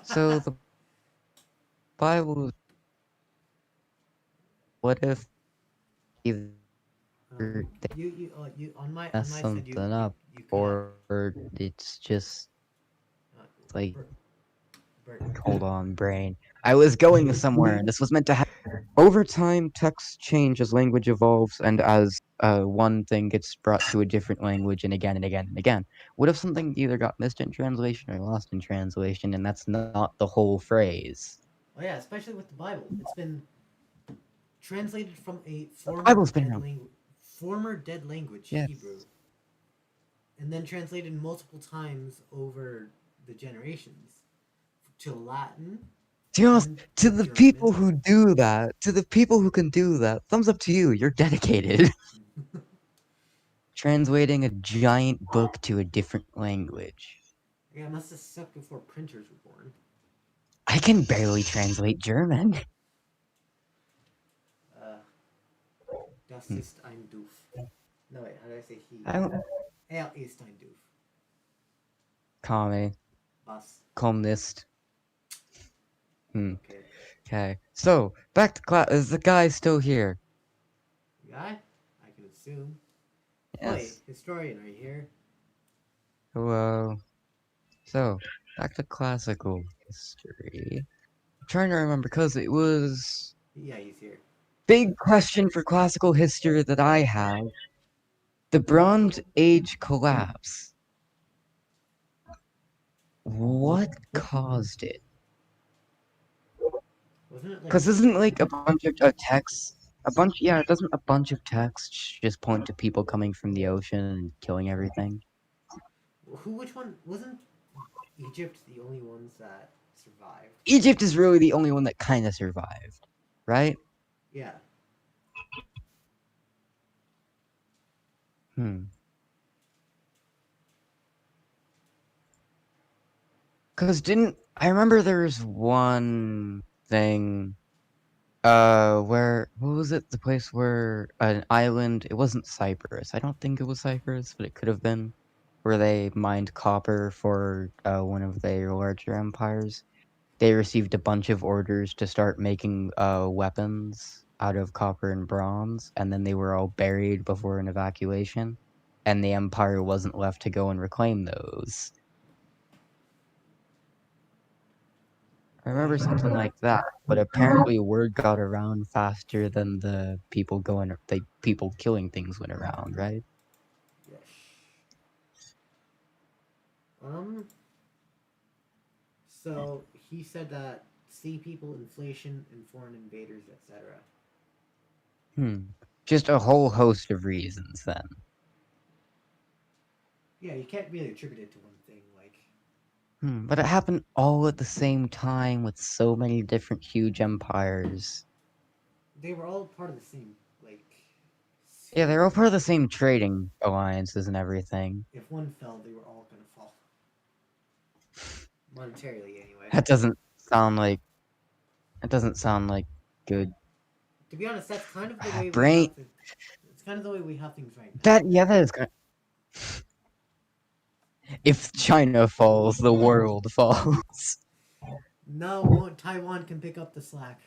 So the Bible. What if either you on my mess side something up, you or it's just like, Bert. hold on, brain. I was going somewhere, and this was meant to happen. Over time, texts change as language evolves, and as one thing gets brought to a different language, and again and again and again. What if something either got missed in translation or lost in translation, and that's not the whole phrase? Oh yeah, especially with the Bible. It's been translated from a Bible's been around. former dead language, Yes. Hebrew, and then translated multiple times over the generations to Latin. To be honest, to the people who do that, to the people who can do that, thumbs up to you. You're dedicated. Translating a giant book to a different language. Yeah, it must have sucked before printers were born. I can barely translate German. Das ist ein Doof. No, wait, how do I say he? I don't... Ist ein Doof. Kame. Was? Columnist. Okay. So, back to class. Is the guy still here? Guy? I can assume. Yes. Oi, historian, are you here? Hello. So, back to classical history. I'm trying to remember, because it was... Yeah, he's here. Big question for classical history that I have. The Bronze Age collapse. What caused it? Because isn't like a bunch of texts, doesn't a bunch of texts just point to people coming from the ocean and killing everything? Which one? Wasn't Egypt the only ones that survived? Egypt is really the only one that kind of survived, right? Yeah. Because I remember there was one thing, what was it? The place where an island, it wasn't Cyprus. I don't think it was Cyprus, but it could have been, where they mined copper for one of their larger empires. They received a bunch of orders to start making weapons out of copper and bronze, and then they were all buried before an evacuation, and the empire wasn't left to go and reclaim those. I remember something like that, but apparently word got around faster than the people killing things went around, right? Yes. So he said that sea people, inflation, and foreign invaders, etc. Just a whole host of reasons then. Yeah, you can't really attribute it to one thing, like. But it happened all at the same time with so many different huge empires. They were all part of the same, like. Yeah, they're all part of the same trading alliances and everything. If one fell, they were all gonna fall. Monetarily, anyway. That doesn't sound like good. To be honest, that's kind of the way it's kind of the way we have things right now. That is kind of... If China falls, the world falls. No, Taiwan can pick up the slack.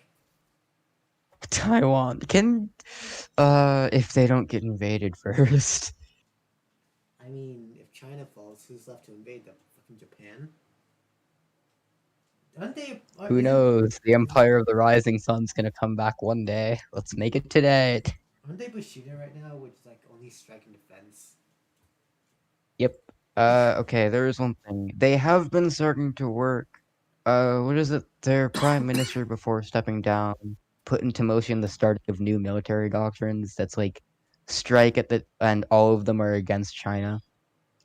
Taiwan can, if they don't get invaded first. I mean, if China falls, who's left to invade them? Fucking Japan? Aren't they? Who knows? The Empire of the Rising Sun's gonna come back one day. Let's make it today. Aren't they Bushido right now, which is like only strike and defense? Yep. Okay, there is one thing. They have been starting to work. What is it? Their prime minister before stepping down put into motion the start of new military doctrines that's like strike at the and all of them are against China.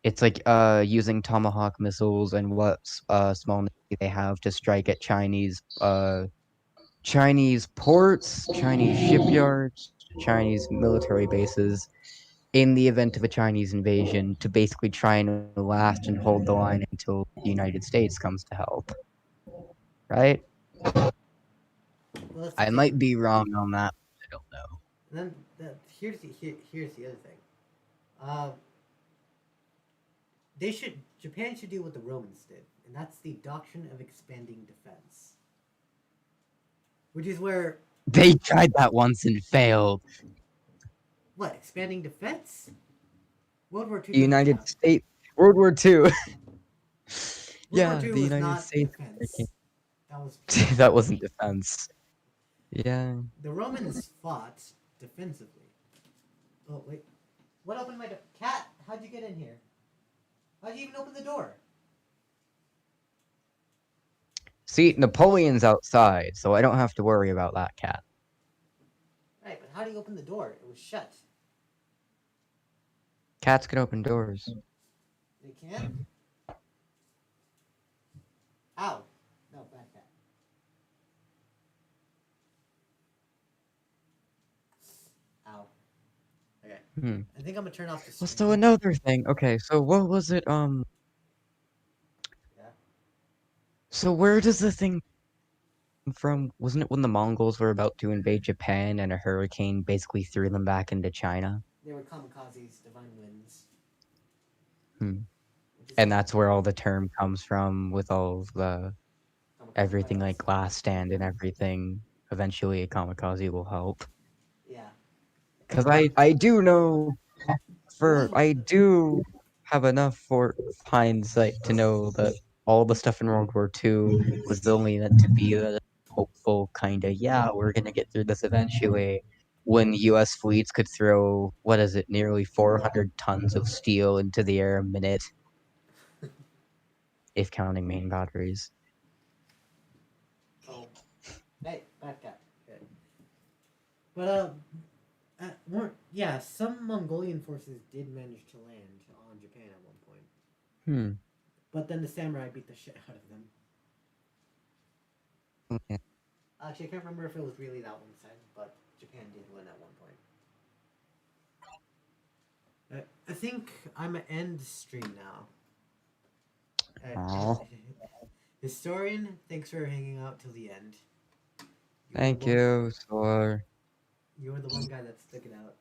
It's like using Tomahawk missiles and what small navy they have to strike at Chinese ports, Chinese shipyards, Chinese military bases in the event of a Chinese invasion to basically try and last and hold the line until the United States comes to help. Right? Well, that's the I thing. might be wrong on that. I don't know. And then here's the other thing. Japan should do what the Romans did, and that's the doctrine of expanding defense. Which is where They tried that once and failed. what, expanding defense? World War II The doesn't United count. States, World War II. World War II the was United not States. defense. That was That wasn't defense. Yeah. The Romans fought defensively. Oh wait, what opened my door? Cat, how'd you get in here? How'd you even open the door? See, Napoleon's outside, so I don't have to worry about that cat. Right, but how do you open the door? It was shut. Cats can open doors. They can? Ow. No, bad cat. Ow. Okay. I think I'm gonna turn off the Well, stream. so another thing. Okay, so what was it? Yeah. So where does the thing come from? Wasn't it when the Mongols were about to invade Japan and a hurricane basically threw them back into China? They were kamikazes, divine winds. And that's where all the term comes from, with all of the everything like glass stand and everything. Eventually, a kamikaze will help. Yeah. Because I do know, I do have enough for hindsight to know that all the stuff in World War II was only meant to be a hopeful kind of, yeah, we're gonna get through this eventually. When U.S. fleets could throw, what is it, nearly 400 tons of steel into the air a minute, if counting main batteries. Oh. Hey, bad cat. Okay. But yeah, some Mongolian forces did manage to land on Japan at one point. But then the samurai beat the shit out of them. Okay. Actually, I can't remember if it was really that one side, but Japan did win at one point. I think I'm gonna end the stream now. Historian, thanks for hanging out till the end. Thank you, Sor. You were the one guy that stuck it out.